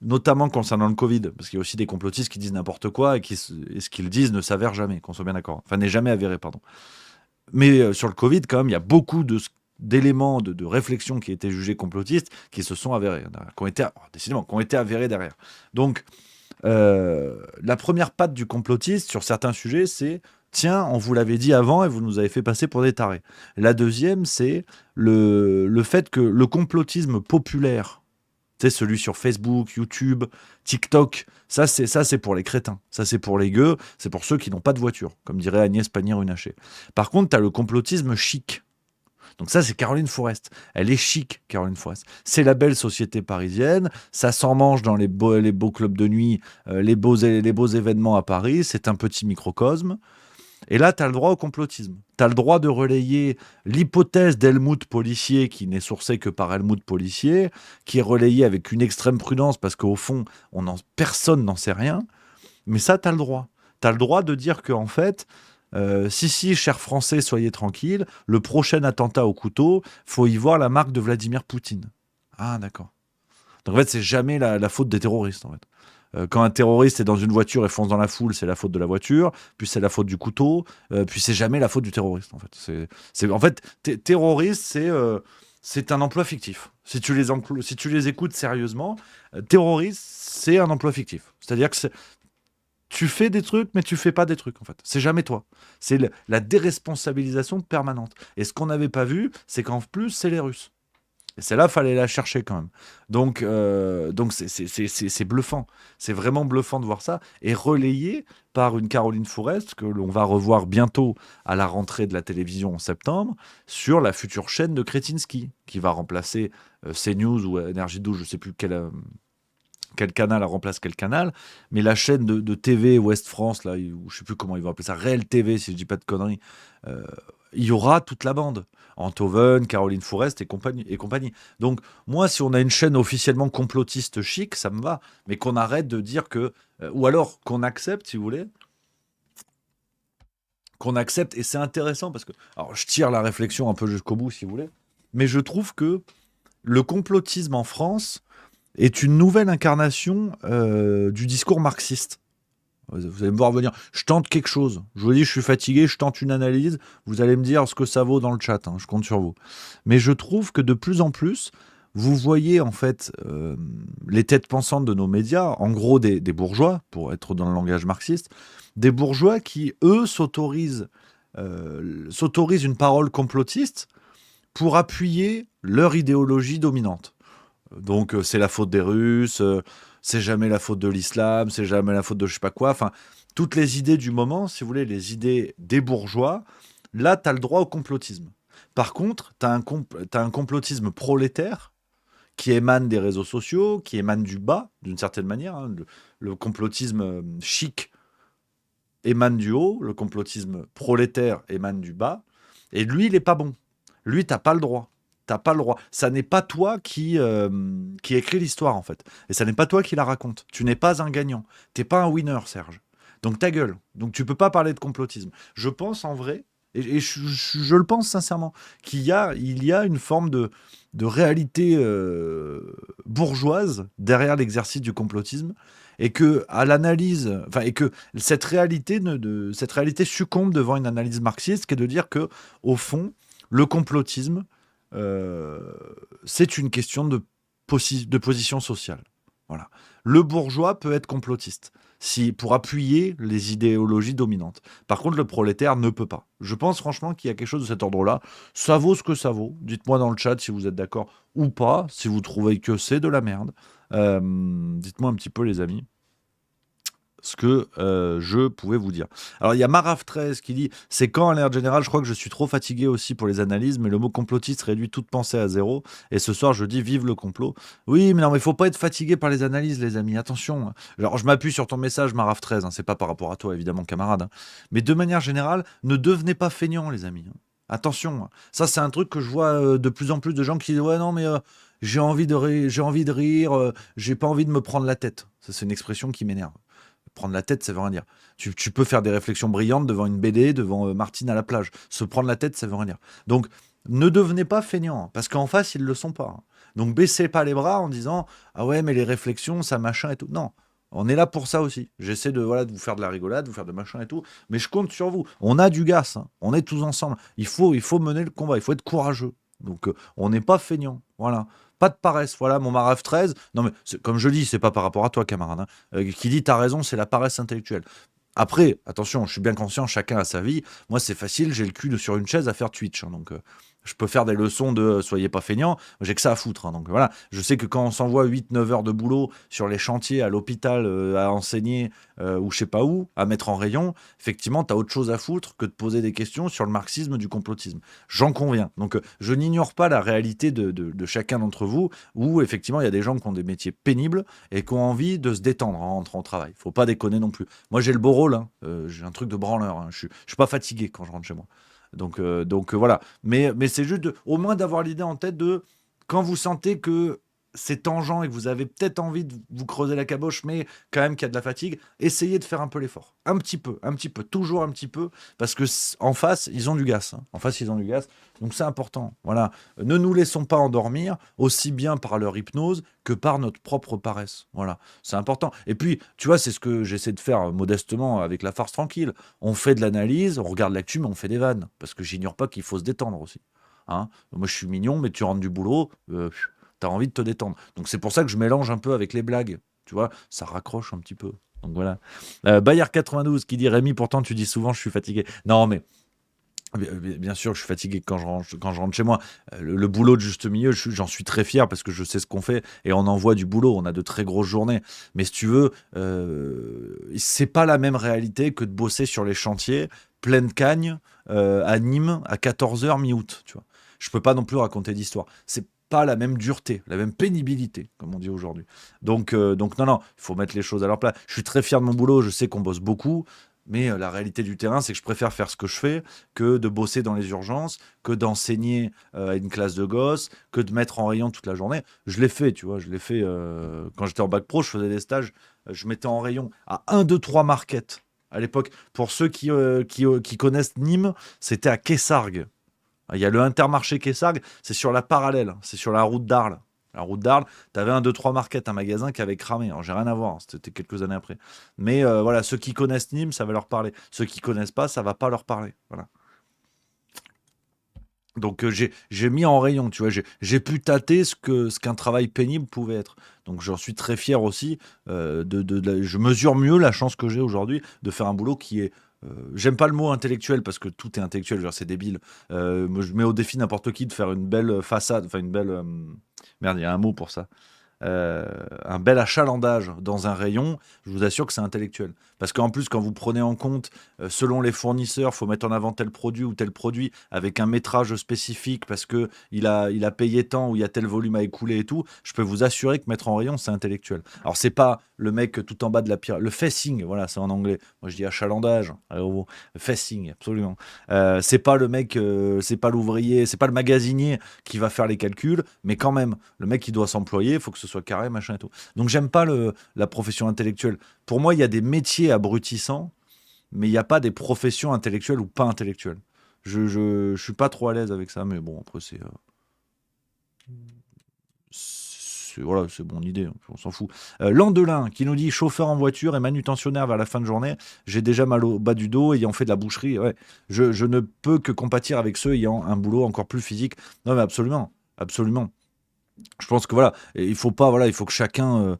notamment concernant le Covid, parce qu'il y a aussi des complotistes qui disent n'importe quoi et ce qu'ils disent ne s'avère jamais, qu'on soit bien d'accord. Enfin, n'est jamais avéré, pardon. Mais sur le Covid, quand même, il y a beaucoup de d'éléments de réflexion qui étaient jugés complotistes qui se sont avérés, décidément, qui ont été avérés derrière. Donc, la première patte du complotiste sur certains sujets, c'est tiens, on vous l'avait dit avant et vous nous avez fait passer pour des tarés. La deuxième, c'est le fait que le complotisme populaire, tu sais, celui sur Facebook, YouTube, TikTok, ça c'est pour les crétins, ça c'est pour les gueux, c'est pour ceux qui n'ont pas de voiture, comme dirait Agnès Pannier-Runacher. Par contre, tu as le complotisme chic. Donc ça, c'est Caroline Forest. Elle est chic, Caroline Forest. C'est la belle société parisienne. Ça s'en mange dans les beaux clubs de nuit, les beaux événements à Paris. C'est un petit microcosme. Et là, tu as le droit au complotisme. Tu as le droit de relayer l'hypothèse d'Helmut Policier, qui n'est sourcée que par Helmut Policier, qui est relayée avec une extrême prudence, parce qu'au fond, personne n'en sait rien. Mais ça, tu as le droit. Tu as le droit de dire qu'en fait... si, chers Français, soyez tranquilles, le prochain attentat au couteau, faut y voir la marque de Vladimir Poutine. Ah, d'accord. Donc en fait, c'est jamais la faute des terroristes, en fait. Quand un terroriste est dans une voiture et fonce dans la foule, c'est la faute de la voiture, puis c'est la faute du couteau, puis c'est jamais la faute du terroriste, en fait. En fait, terroriste, c'est un emploi fictif. Si tu les écoutes sérieusement, terroriste, c'est un emploi fictif. C'est-à-dire que tu fais des trucs, mais tu fais pas des trucs, en fait. C'est jamais toi. C'est la déresponsabilisation permanente. Et ce qu'on n'avait pas vu, c'est qu'en plus, c'est les Russes. Et celle-là, fallait la chercher quand même. Donc c'est bluffant. C'est vraiment bluffant de voir ça. Et relayé par une Caroline Forest, que l'on va revoir bientôt à la rentrée de la télévision en septembre, sur la future chaîne de Kretinsky, qui va remplacer CNews ou Énergie 12, je ne sais plus quel canal remplace quel canal, mais la chaîne de TV Ouest France, là, ou je sais plus comment ils vont appeler ça, Réel TV, si je dis pas de conneries, il y aura toute la bande. Enthoven, Caroline Forest et compagnie. Donc, moi, si on a une chaîne officiellement complotiste chic, ça me va, mais qu'on arrête de dire que... ou alors qu'on accepte, si vous voulez, qu'on accepte, et c'est intéressant, parce que... Alors, je tire la réflexion un peu jusqu'au bout, si vous voulez, mais je trouve que le complotisme en France est une nouvelle incarnation du discours marxiste. Vous allez me voir venir. Je tente quelque chose. Je vous dis, je suis fatigué, je tente une analyse. Vous allez me dire ce que ça vaut dans le chat. Je compte sur vous. Mais je trouve que de plus en plus, vous voyez en fait les têtes pensantes de nos médias, en gros des bourgeois, pour être dans le langage marxiste, des bourgeois qui, eux, s'autorisent une parole complotiste pour appuyer leur idéologie dominante. Donc c'est la faute des Russes, c'est jamais la faute de l'islam, c'est jamais la faute de je sais pas quoi. Enfin, toutes les idées du moment, si vous voulez, les idées des bourgeois, là, tu as le droit au complotisme. Par contre, tu as un complotisme prolétaire qui émane des réseaux sociaux, qui émane du bas, d'une certaine manière. Le complotisme chic émane du haut, le complotisme prolétaire émane du bas. Et lui, il n'est pas bon. Lui, tu n'as pas le droit. T'as pas le droit. Ça n'est pas toi qui écrit l'histoire, en fait. Et ça n'est pas toi qui la raconte. Tu n'es pas un gagnant. T'es pas un winner, Serge. Donc ta gueule. Donc tu peux pas parler de complotisme. Je pense en vrai, et je le pense sincèrement, il y a une forme de réalité bourgeoise derrière l'exercice du complotisme, et que à l'analyse, et que cette réalité succombe devant une analyse marxiste, qui est de dire que au fond, le complotisme c'est une question de position sociale. Voilà. Le bourgeois peut être complotiste pour appuyer les idéologies dominantes. Par contre, le prolétaire ne peut pas. Je pense franchement qu'il y a quelque chose de cet ordre-là. Ça vaut ce que ça vaut. Dites-moi dans le chat si vous êtes d'accord ou pas, si vous trouvez que c'est de la merde. Dites-moi un petit peu, les amis, ce que je pouvais vous dire. Alors il y a Maraf13 qui dit: c'est quand alerte générale, je crois que je suis trop fatigué aussi pour les analyses, mais le mot complotiste réduit toute pensée à zéro, et ce soir je dis vive le complot. Oui, mais non, mais il faut pas être fatigué par les analyses, les amis, attention. Alors je m'appuie sur ton message, Maraf13, c'est pas par rapport à toi évidemment, camarade, mais de manière générale, ne devenez pas feignants, les amis. Attention, ça c'est un truc que je vois de plus en plus de gens qui disent: ouais, non, mais j'ai envie de rire, j'ai pas envie de me prendre la tête. Ça, c'est une expression qui m'énerve. Prendre la tête, ça veut rien dire. Tu peux faire des réflexions brillantes devant une BD, devant Martine à la plage. Se prendre la tête, ça veut rien dire. Donc, ne devenez pas feignants, parce qu'en face, ils ne le sont pas. Donc, baissez pas les bras en disant: ah ouais, mais les réflexions, ça machin et tout. Non, on est là pour ça aussi. J'essaie de vous faire de la rigolade, de vous faire de machin et tout, mais je compte sur vous. On a du gaz, on est tous ensemble. Il faut mener le combat, il faut être courageux. Donc on n'est pas feignant. Voilà. Pas de paresse. Voilà mon Maraf 13. Non mais comme je dis, c'est pas par rapport à toi, camarade. Hein. Qui dit t'as raison, c'est la paresse intellectuelle. Après, attention, je suis bien conscient, chacun a sa vie. Moi, c'est facile, j'ai le cul sur une chaise à faire Twitch. Hein, donc, je peux faire des leçons de soyez pas feignants. J'ai que ça à foutre. Hein, donc, voilà. Je sais que quand on s'envoie 8-9 heures de boulot sur les chantiers, à l'hôpital, à enseigner, ou je sais pas où, à mettre en rayon, effectivement, tu as autre chose à foutre que de poser des questions sur le marxisme du complotisme. J'en conviens. Donc, je n'ignore pas la réalité de chacun d'entre vous, où effectivement, il y a des gens qui ont des métiers pénibles et qui ont envie de se détendre en rentrant au travail. Faut pas déconner non plus. Moi, j'ai le beau rôle. Hein. J'ai un truc de branleur. Hein. Je suis pas fatigué quand je rentre chez moi. Donc voilà. Mais c'est juste au moins d'avoir l'idée en tête de quand vous sentez que c'est tangent et que vous avez peut-être envie de vous creuser la caboche, mais quand même qu'il y a de la fatigue, essayez de faire un peu l'effort. Un petit peu, toujours un petit peu, parce que en face, ils ont du gaz. Hein. En face, ils ont du gaz. Donc c'est important. Voilà. Ne nous laissons pas endormir, aussi bien par leur hypnose que par notre propre paresse. Voilà. C'est important. Et puis, tu vois, c'est ce que j'essaie de faire modestement avec la farce tranquille. On fait de l'analyse, on regarde l'actu, mais on fait des vannes. Parce que j'ignore pas qu'il faut se détendre aussi. Hein. Moi, je suis mignon, mais tu rentres du boulot, t'as envie de te détendre. Donc c'est pour ça que je mélange un peu avec les blagues. Tu vois, ça raccroche un petit peu. Donc voilà. Bayard 92 qui dit Rémi, pourtant tu dis souvent je suis fatigué. Non, mais bien sûr, je suis fatigué quand je rentre chez moi. Le boulot de juste milieu, j'en suis très fier parce que je sais ce qu'on fait et on envoie du boulot. On a de très grosses journées. Mais si tu veux, c'est pas la même réalité que de bosser sur les chantiers, pleine cagne, à Nîmes, à 14h mi-août. Tu vois. Je peux pas non plus raconter d'histoire. C'est pas la même dureté, la même pénibilité, comme on dit aujourd'hui. Donc non, il faut mettre les choses à leur place. Je suis très fier de mon boulot, je sais qu'on bosse beaucoup, mais la réalité du terrain, c'est que je préfère faire ce que je fais que de bosser dans les urgences, que d'enseigner à une classe de gosses, que de mettre en rayon toute la journée. Je l'ai fait, tu vois, je l'ai fait quand j'étais en bac pro, je faisais des stages, je mettais en rayon à 1, 2, 3 marquettes. À l'époque, pour ceux qui connaissent Nîmes, c'était à Kessargues. Il y a le Intermarché Kessargues, c'est sur la parallèle, c'est sur la route d'Arles. La route d'Arles, tu avais 1, 2, 3 marquettes, un magasin qui avait cramé. Alors, j'ai rien à voir, hein, c'était quelques années après. Mais voilà, ceux qui connaissent Nîmes, ça va leur parler. Ceux qui connaissent pas, ça va pas leur parler. Voilà. Donc j'ai mis en rayon, tu vois, j'ai pu tâter ce qu'un travail pénible pouvait être. Donc j'en suis très fier aussi. Je mesure mieux la chance que j'ai aujourd'hui de faire un boulot qui est j'aime pas le mot intellectuel parce que tout est intellectuel, genre c'est débile. Moi, je mets au défi n'importe qui de faire une belle façade, enfin une belle. Merde, il y a un mot pour ça. Un bel achalandage dans un rayon, je vous assure que c'est intellectuel. Parce qu'en plus, quand vous prenez en compte, selon les fournisseurs, il faut mettre en avant tel produit ou tel produit avec un métrage spécifique parce qu'il a payé tant ou il y a tel volume à écouler et tout, je peux vous assurer que mettre en rayon, c'est intellectuel. Alors, c'est pas le mec tout en bas de la pyramide. Le facing, voilà, c'est en anglais. Moi, je dis achalandage. Facing, absolument. C'est pas le mec, c'est pas l'ouvrier, c'est pas le magasinier qui va faire les calculs, mais quand même, le mec qui doit s'employer, il faut que ce soit carré, machin et tout. Donc j'aime pas la profession intellectuelle. Pour moi, il y a des métiers abrutissants, mais il n'y a pas des professions intellectuelles ou pas intellectuelles. Je suis pas trop à l'aise avec ça, mais bon, après voilà, c'est mon idée, hein, on s'en fout. Landelin qui nous dit chauffeur en voiture et manutentionnaire vers la fin de journée, j'ai déjà mal au bas du dos ayant fait de la boucherie. Ouais. Je ne peux que compatir avec ceux ayant un boulot encore plus physique. Non mais absolument, absolument. Je pense que voilà, et il faut pas, voilà, il faut que chacun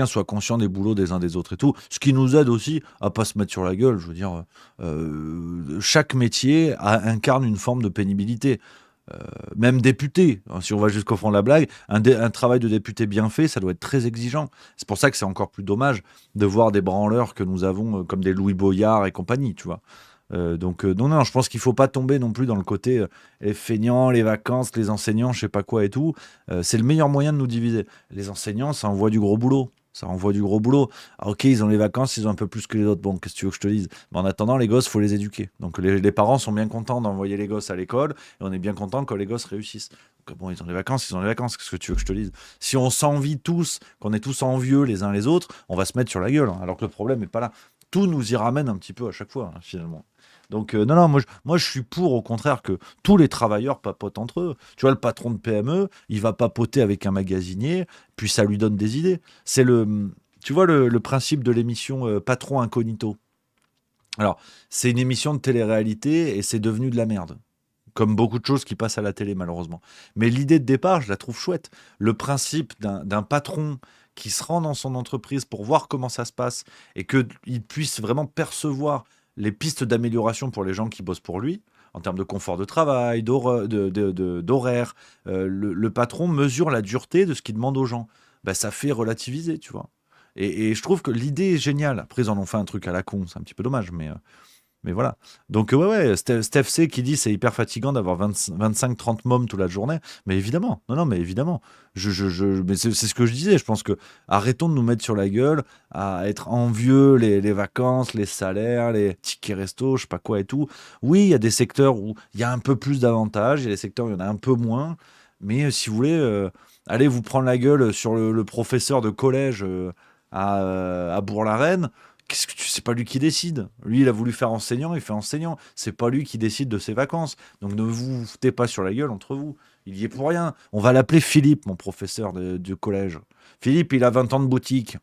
soit conscient des boulots des uns des autres et tout. Ce qui nous aide aussi à pas se mettre sur la gueule. Je veux dire, chaque métier incarne une forme de pénibilité. Même député, hein, si on va jusqu'au fond de la blague, un travail de député bien fait, ça doit être très exigeant. C'est pour ça que c'est encore plus dommage de voir des branleurs que nous avons comme des Louis Boyard et compagnie, tu vois. Non, je pense qu'il faut pas tomber non plus dans le côté les feignants, les vacances, les enseignants, je sais pas quoi et tout. C'est le meilleur moyen de nous diviser. Les enseignants, ça envoie du gros boulot. Ça envoie du gros boulot. Ah, ok, ils ont les vacances, ils ont un peu plus que les autres. Bon, qu'est-ce que tu veux que je te dise? Mais en attendant, les gosses, faut les éduquer. Donc les parents sont bien contents d'envoyer les gosses à l'école et on est bien content que les gosses réussissent. Donc, bon, ils ont les vacances, ils ont les vacances. Qu'est-ce que tu veux que je te dise? Si on s'envie tous, qu'on est tous envieux les uns les autres, on va se mettre sur la gueule. Hein, alors que le problème n'est pas là. Tout nous y ramène un petit peu à chaque fois, hein, finalement. Donc, non, moi, je suis pour, au contraire, que tous les travailleurs papotent entre eux. Tu vois, le patron de PME, il va papoter avec un magasinier, puis ça lui donne des idées. Tu vois, le principe de l'émission Patron Incognito. Alors, c'est une émission de télé-réalité et c'est devenu de la merde. comme beaucoup de choses qui passent à la télé, malheureusement. Mais l'idée de départ, je la trouve chouette. Le principe d'un patron qui se rend dans son entreprise pour voir comment ça se passe et qu'il puisse vraiment percevoir les pistes d'amélioration pour les gens qui bossent pour lui, en termes de confort de travail, d'horaire. Le patron mesure la dureté de ce qu'il demande aux gens. Bah, ça fait relativiser, tu vois. Et je trouve que l'idée est géniale. Après, ils en ont fait un truc à la con, c'est un petit peu dommage, mais voilà. Donc, ouais, Steph C qui dit c'est hyper fatigant d'avoir 25-30 mômes toute la journée. Mais évidemment, non, mais évidemment. Mais c'est ce que je disais. Je pense que arrêtons de nous mettre sur la gueule, à être envieux, les vacances, les salaires, les tickets resto, je sais pas quoi et tout. Oui, il y a des secteurs où il y a un peu plus d'avantages, il y a des secteurs où il y en a un peu moins. Mais si vous voulez, allez vous prendre la gueule sur le professeur de collège à Bourg-la-Reine. C'est pas lui qui décide. Lui, il a voulu faire enseignant, il fait enseignant. C'est pas lui qui décide de ses vacances. Donc ne vous foutez pas sur la gueule entre vous. Il y est pour rien. On va l'appeler Philippe, mon professeur de collège. Philippe, il a 20 ans de boutique.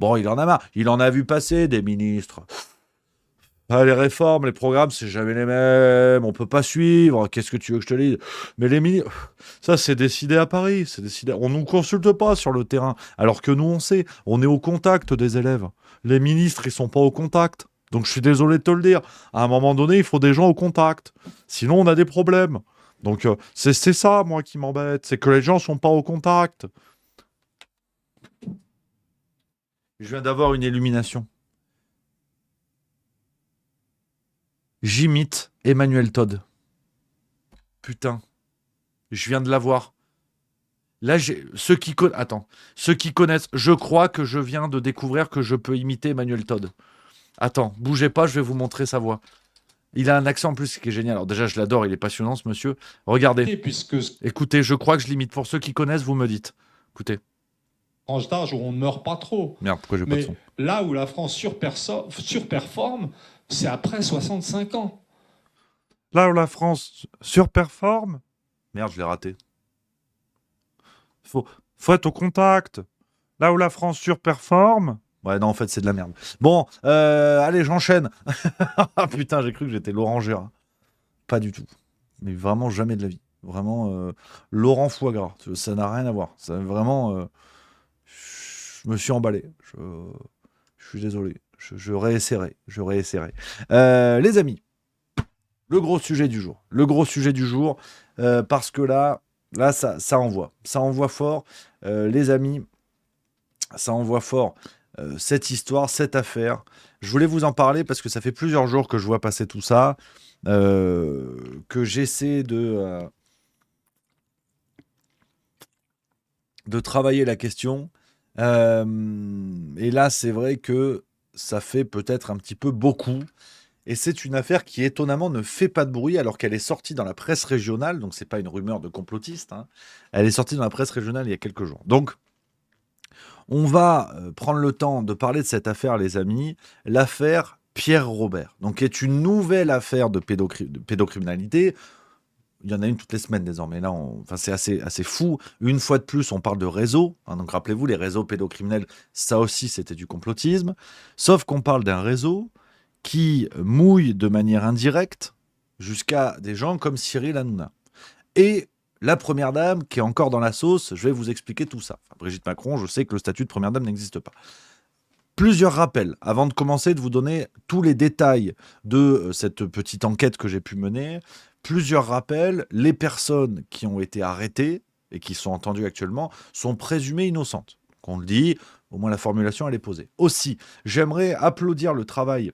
Bon, il en a marre. Il en a vu passer des ministres. Ah, les réformes, les programmes, c'est jamais les mêmes. On peut pas suivre. Qu'est-ce que tu veux que je te dise? Mais les ministres, ça, c'est décidé à Paris. C'est décidé. On nous consulte pas sur le terrain. Alors que nous, on sait. On est au contact des élèves. Les ministres, ils sont pas au contact. Donc, je suis désolé de te le dire. À un moment donné, il faut des gens au contact. Sinon, on a des problèmes. Donc, c'est ça, moi, qui m'embête. C'est que les gens sont pas au contact. Je viens d'avoir une illumination. J'imite Emmanuel Todd. Putain. Je viens de l'avoir. Là, ceux qui connaissent, je crois que je viens de découvrir que je peux imiter Emmanuel Todd. Attends, bougez pas, je vais vous montrer sa voix. Il a un accent en plus qui est génial. Alors déjà, je l'adore, il est passionnant ce monsieur. Regardez. Écoutez, je crois que je l'imite. Pour ceux qui connaissent, vous me dites. Écoutez. Tranche d'âge où on ne meurt pas trop. Merde, pourquoi j'ai pas de son? Là où la France surperforme, c'est après 65 ans. Là où la France surperforme. Merde, je l'ai raté. Faut être au contact. Là où la France surperforme. Ouais, non, en fait, c'est de la merde. Bon, allez, j'enchaîne. Ah putain, j'ai cru que j'étais Laurent Gérard. Pas du tout. Mais vraiment jamais de la vie. Vraiment, Laurent Foie Gras. Ça n'a rien à voir. Ça, vraiment, je me suis emballé. Je suis désolé. Je réessayerai. Les amis, le gros sujet du jour. Parce que là, ça envoie. Ça envoie fort. Les amis, ça envoie fort. Cette histoire, cette affaire. Je voulais vous en parler parce que ça fait plusieurs jours que je vois passer tout ça, que j'essaie de travailler la question. Et là, c'est vrai que ça fait peut-être un petit peu beaucoup. Et c'est une affaire qui, étonnamment, ne fait pas de bruit alors qu'elle est sortie dans la presse régionale. Donc, c'est pas une rumeur de complotiste. Hein. Elle est sortie dans la presse régionale il y a quelques jours. Donc, on va prendre le temps de parler de cette affaire, les amis. L'affaire Pierre Robert. Donc, qui est une nouvelle affaire de pédocriminalité. Il y en a une toutes les semaines désormais. Là, c'est assez fou. Une fois de plus, on parle de réseau. Hein, donc, rappelez-vous, les réseaux pédocriminels, ça aussi, c'était du complotisme. Sauf qu'on parle d'un réseau qui mouille de manière indirecte jusqu'à des gens comme Cyril Hanouna. Et la première dame qui est encore dans la sauce, je vais vous expliquer tout ça. Enfin, Brigitte Macron, je sais que le statut de première dame n'existe pas. Plusieurs rappels, avant de commencer, de vous donner tous les détails de cette petite enquête que j'ai pu mener. Plusieurs rappels, les personnes qui ont été arrêtées et qui sont entendues actuellement sont présumées innocentes. Donc on le dit, au moins la formulation elle est posée. Aussi, j'aimerais applaudir le travail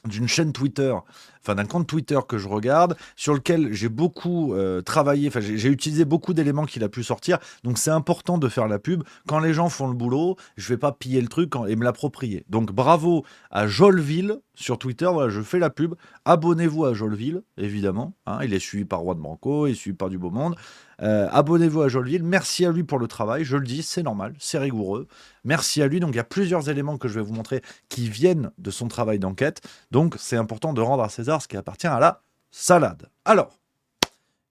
d'une chaîne Twitter, enfin d'un compte Twitter que je regarde, sur lequel j'ai beaucoup travaillé, enfin j'ai utilisé beaucoup d'éléments qu'il a pu sortir, donc c'est important de faire la pub. Quand les gens font le boulot, je vais pas piller le truc et me l'approprier. Donc bravo à Jolville sur Twitter, voilà, je fais la pub. Abonnez-vous à Jolville, évidemment, hein, il est suivi par Roi de Branco, il est suivi par du beau monde. Abonnez-vous à Jolville, merci à lui pour le travail, je le dis, c'est normal, c'est rigoureux. Merci à lui, donc il y a plusieurs éléments que je vais vous montrer qui viennent de son travail d'enquête, donc c'est important de rendre à César ce qui appartient à la salade. Alors,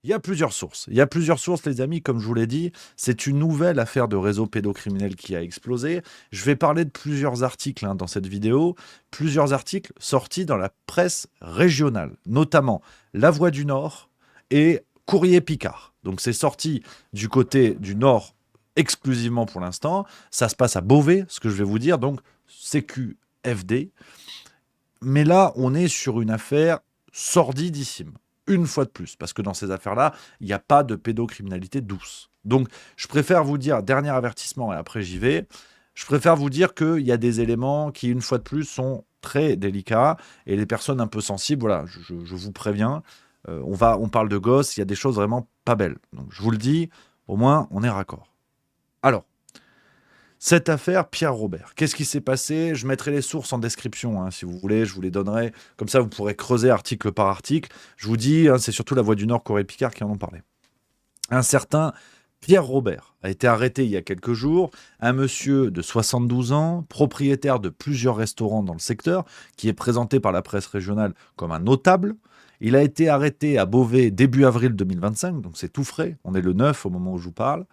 il y a plusieurs sources, les amis, comme je vous l'ai dit, c'est une nouvelle affaire de réseau pédocriminel qui a explosé. Je vais parler de plusieurs articles dans cette vidéo, plusieurs articles sortis dans la presse régionale, notamment La Voix du Nord, et Courrier Picard. Donc c'est sorti du côté du Nord exclusivement pour l'instant. Ça se passe à Beauvais, ce que je vais vous dire, donc CQFD. Mais là, on est sur une affaire sordidissime, une fois de plus, parce que dans ces affaires-là, il n'y a pas de pédocriminalité douce. Donc, je préfère vous dire, dernier avertissement, et après j'y vais, je préfère vous dire qu'il y a des éléments qui, une fois de plus, sont très délicats, et les personnes un peu sensibles, voilà, je vous préviens, on parle de gosses, il y a des choses vraiment pas belles. Donc, je vous le dis, au moins, on est raccord. Alors, cette affaire, Pierre Robert, qu'est-ce qui s'est passé? Je mettrai les sources en description, hein, si vous voulez, je vous les donnerai. Comme ça, vous pourrez creuser article par article. Je vous dis, hein, c'est surtout la Voix du Nord, Courrier Picard qui en ont parlé. Un certain Pierre Robert a été arrêté il y a quelques jours, un monsieur de 72 ans, propriétaire de plusieurs restaurants dans le secteur, qui est présenté par la presse régionale comme un notable. Il a été arrêté à Beauvais début avril 2025, donc c'est tout frais, on est le 9 au moment où je vous parle.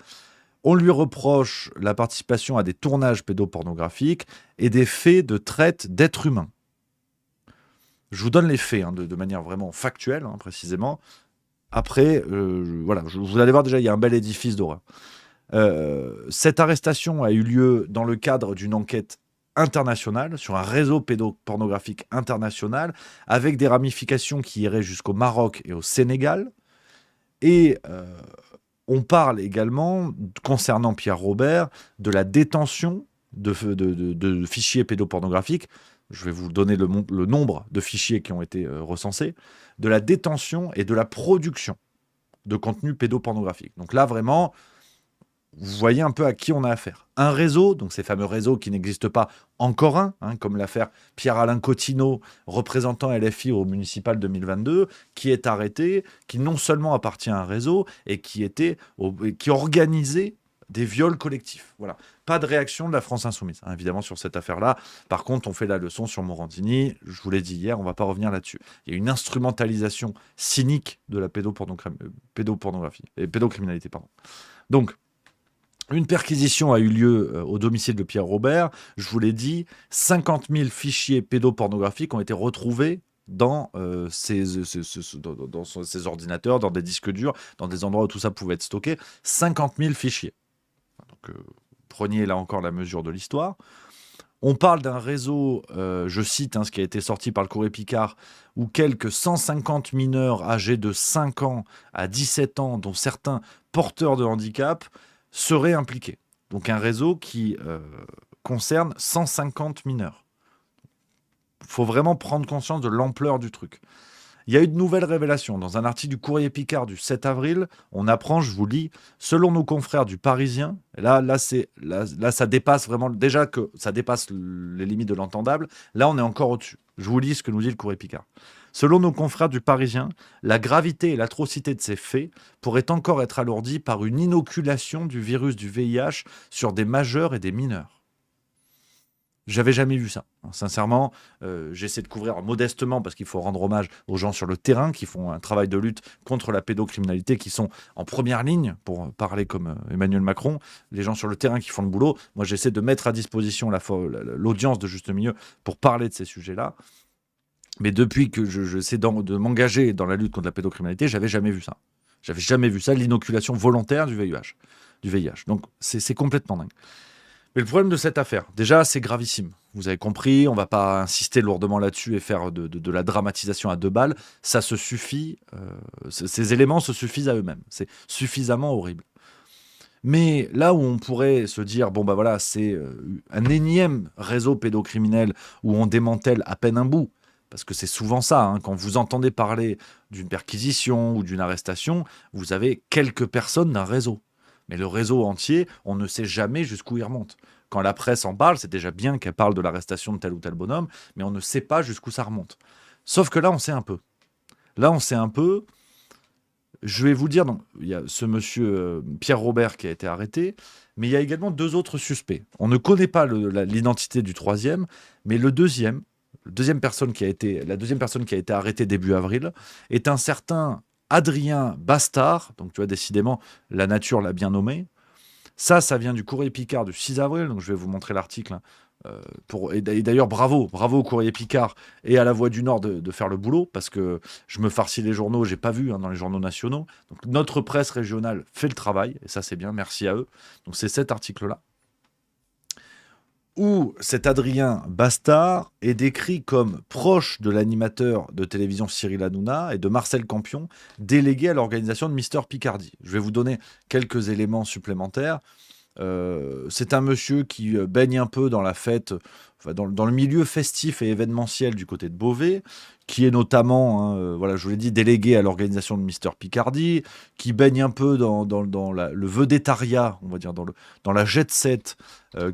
On lui reproche la participation à des tournages pédopornographiques et des faits de traite d'êtres humains. Je vous donne les faits hein, de manière vraiment factuelle, hein, précisément. Après, voilà, vous allez voir déjà, il y a un bel édifice d'horreur. Cette arrestation a eu lieu dans le cadre d'une enquête internationale sur un réseau pédopornographique international avec des ramifications qui iraient jusqu'au Maroc et au Sénégal. Et on parle également, concernant Pierre Robert, de la détention de fichiers pédopornographiques. Je vais vous donner le nombre de fichiers qui ont été recensés, de la détention et de la production de contenu pédopornographique. Donc là, vraiment, vous voyez un peu à qui on a affaire. Un réseau, donc ces fameux réseaux qui n'existent pas encore hein, comme l'affaire Pierre-Alain Cotineau, représentant LFI au municipal 2022, qui est arrêté, qui non seulement appartient à un réseau, et qui organisait des viols collectifs. Voilà. Pas de réaction de la France Insoumise, hein, évidemment, sur cette affaire-là. Par contre, on fait la leçon sur Morandini. Je vous l'ai dit hier, on ne va pas revenir là-dessus. Il y a une instrumentalisation cynique de la pédopornographie et pédocriminalité, pardon. Donc, une perquisition a eu lieu au domicile de Pierre Robert. Je vous l'ai dit, 50 000 fichiers pédopornographiques ont été retrouvés dans ces ordinateurs, dans des disques durs, dans des endroits où tout ça pouvait être stocké. 50 000 fichiers. Donc, prenez là encore la mesure de l'histoire. On parle d'un réseau, je cite ce qui a été sorti par le Courrier Picard, où quelques 150 mineurs âgés de 5 ans à 17 ans, dont certains porteurs de handicap, seraient impliqués. Donc un réseau qui concerne 150 mineurs. Il faut vraiment prendre conscience de l'ampleur du truc. Il y a eu de nouvelles révélations. Dans un article du Courrier Picard du 7 avril, on apprend, je vous lis, selon nos confrères du Parisien, et là, ça dépasse vraiment, déjà que ça dépasse les limites de l'entendable, là on est encore au-dessus. Je vous lis ce que nous dit le Courrier Picard. Selon nos confrères du Parisien, la gravité et l'atrocité de ces faits pourraient encore être alourdies par une inoculation du virus du VIH sur des majeurs et des mineurs. J'avais jamais vu ça. Sincèrement, j'essaie de couvrir modestement parce qu'il faut rendre hommage aux gens sur le terrain qui font un travail de lutte contre la pédocriminalité, qui sont en première ligne, pour parler comme Emmanuel Macron, les gens sur le terrain qui font le boulot. Moi, j'essaie de mettre à disposition l'audience de Juste Milieu pour parler de ces sujets-là. Mais depuis que j'essaie de m'engager dans la lutte contre la pédocriminalité, j'avais jamais vu ça. J'avais jamais vu ça, l'inoculation volontaire du VIH. Donc, c'est complètement dingue. Mais le problème de cette affaire, déjà, c'est gravissime. Vous avez compris, on ne va pas insister lourdement là-dessus et faire de la dramatisation à deux balles. Ça se suffit, ces éléments se suffisent à eux-mêmes. C'est suffisamment horrible. Mais là où on pourrait se dire, bon bah voilà, c'est un énième réseau pédocriminel où on démantèle à peine un bout, parce que c'est souvent ça, hein, quand vous entendez parler d'une perquisition ou d'une arrestation, vous avez quelques personnes d'un réseau. Mais le réseau entier, on ne sait jamais jusqu'où il remonte. Quand la presse en parle, c'est déjà bien qu'elle parle de l'arrestation de tel ou tel bonhomme, mais on ne sait pas jusqu'où ça remonte. Sauf que là, on sait un peu. Je vais vous dire, donc, il y a ce monsieur Pierre Robert qui a été arrêté, mais il y a également deux autres suspects. On ne connaît pas l'identité du troisième, mais la deuxième personne qui a été arrêtée début avril est un certain Adrien Bastard. Donc tu vois, décidément, la nature l'a bien nommé. Ça vient du Courrier Picard du 6 avril, donc je vais vous montrer l'article Et d'ailleurs, bravo au Courrier Picard et à la Voix du Nord de faire le boulot, parce que je me farcis les journaux, j'ai pas vu dans les journaux nationaux. Donc notre presse régionale fait le travail, et ça c'est bien, merci à eux. Donc c'est cet article-là, où cet Adrien Bastard est décrit comme proche de l'animateur de télévision Cyril Hanouna et de Marcel Campion, délégué à l'organisation de Mister Picardie. Je vais vous donner quelques éléments supplémentaires. C'est un monsieur qui baigne un peu dans la fête, enfin, dans le milieu festif et événementiel du côté de Beauvais, qui est notamment, voilà, je vous l'ai dit, délégué à l'organisation de Mister Picardie, qui baigne un peu dans le vedettariat, on va dire, dans la jet set,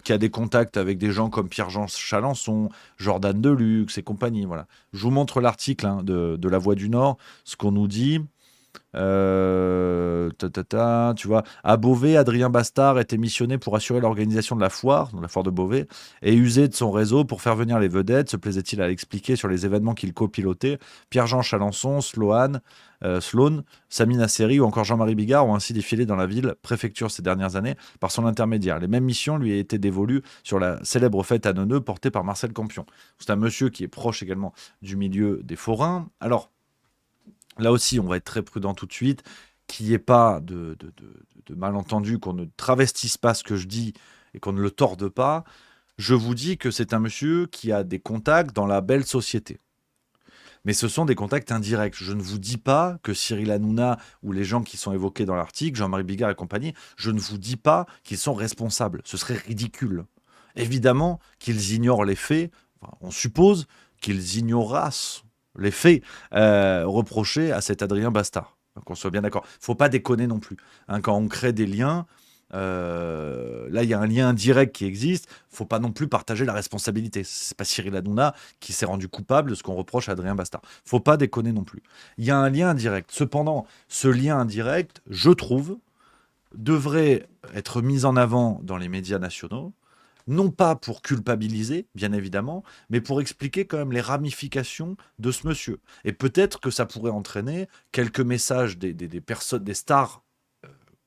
qui a des contacts avec des gens comme Pierre-Jean Chalençon, Jordan Deluxe et compagnie. Voilà. Je vous montre l'article de La Voix du Nord, ce qu'on nous dit. Tu vois, à Beauvais, Adrien Bastard était missionné pour assurer l'organisation de la foire de Beauvais, et usé de son réseau pour faire venir les vedettes. Se plaisait-il à l'expliquer sur les événements qu'il copilotait. Pierre-Jean Chalençon, Sloan, Sami Nasseri ou encore Jean-Marie Bigard ont ainsi défilé dans la ville préfecture ces dernières années par son intermédiaire. Les mêmes missions lui étaient dévolues sur la célèbre fête à Neuneu portée par Marcel Campion. C'est un monsieur qui est proche également du milieu des forains. Alors, là aussi, on va être très prudent tout de suite, qu'il n'y ait pas de malentendu, qu'on ne travestisse pas ce que je dis et qu'on ne le torde pas. Je vous dis que c'est un monsieur qui a des contacts dans la belle société. Mais ce sont des contacts indirects. Je ne vous dis pas que Cyril Hanouna ou les gens qui sont évoqués dans l'article, Jean-Marie Bigard et compagnie, je ne vous dis pas qu'ils sont responsables. Ce serait ridicule. Évidemment qu'ils ignorent les faits. Enfin, on suppose qu'ils ignorassent les faits reprochés à cet Adrien Bastard. Qu'on soit bien d'accord. Il ne faut pas déconner non plus. Quand on crée des liens, là, il y a un lien indirect qui existe. Il ne faut pas non plus partager la responsabilité. Ce n'est pas Cyril Hanouna qui s'est rendu coupable de ce qu'on reproche à Adrien Bastard. Il ne faut pas déconner non plus. Il y a un lien indirect. Cependant, ce lien indirect, je trouve, devrait être mis en avant dans les médias nationaux. Non pas pour culpabiliser, bien évidemment, mais pour expliquer quand même les ramifications de ce monsieur. Et peut-être que ça pourrait entraîner quelques messages des personnes, des stars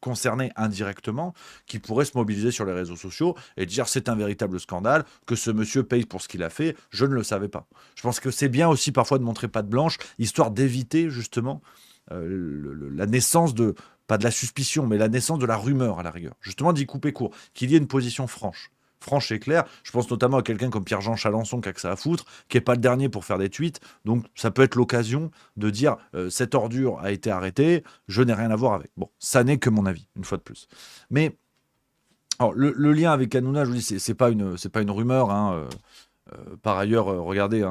concernées indirectement, qui pourraient se mobiliser sur les réseaux sociaux et dire c'est un véritable scandale, que ce monsieur paye pour ce qu'il a fait, je ne le savais pas. Je pense que c'est bien aussi parfois de montrer patte blanche, histoire d'éviter justement la naissance de, pas de la suspicion, mais la naissance de la rumeur à la rigueur. Justement d'y couper court, qu'il y ait une position franche et claire. Je pense notamment à quelqu'un comme Pierre-Jean Chalençon qui a que ça à foutre, qui n'est pas le dernier pour faire des tweets. Donc ça peut être l'occasion de dire cette ordure a été arrêtée, je n'ai rien à voir avec. Bon, ça n'est que mon avis, une fois de plus. Mais alors, le lien avec Hanouna, je vous dis, c'est pas une rumeur. Par ailleurs, regardez,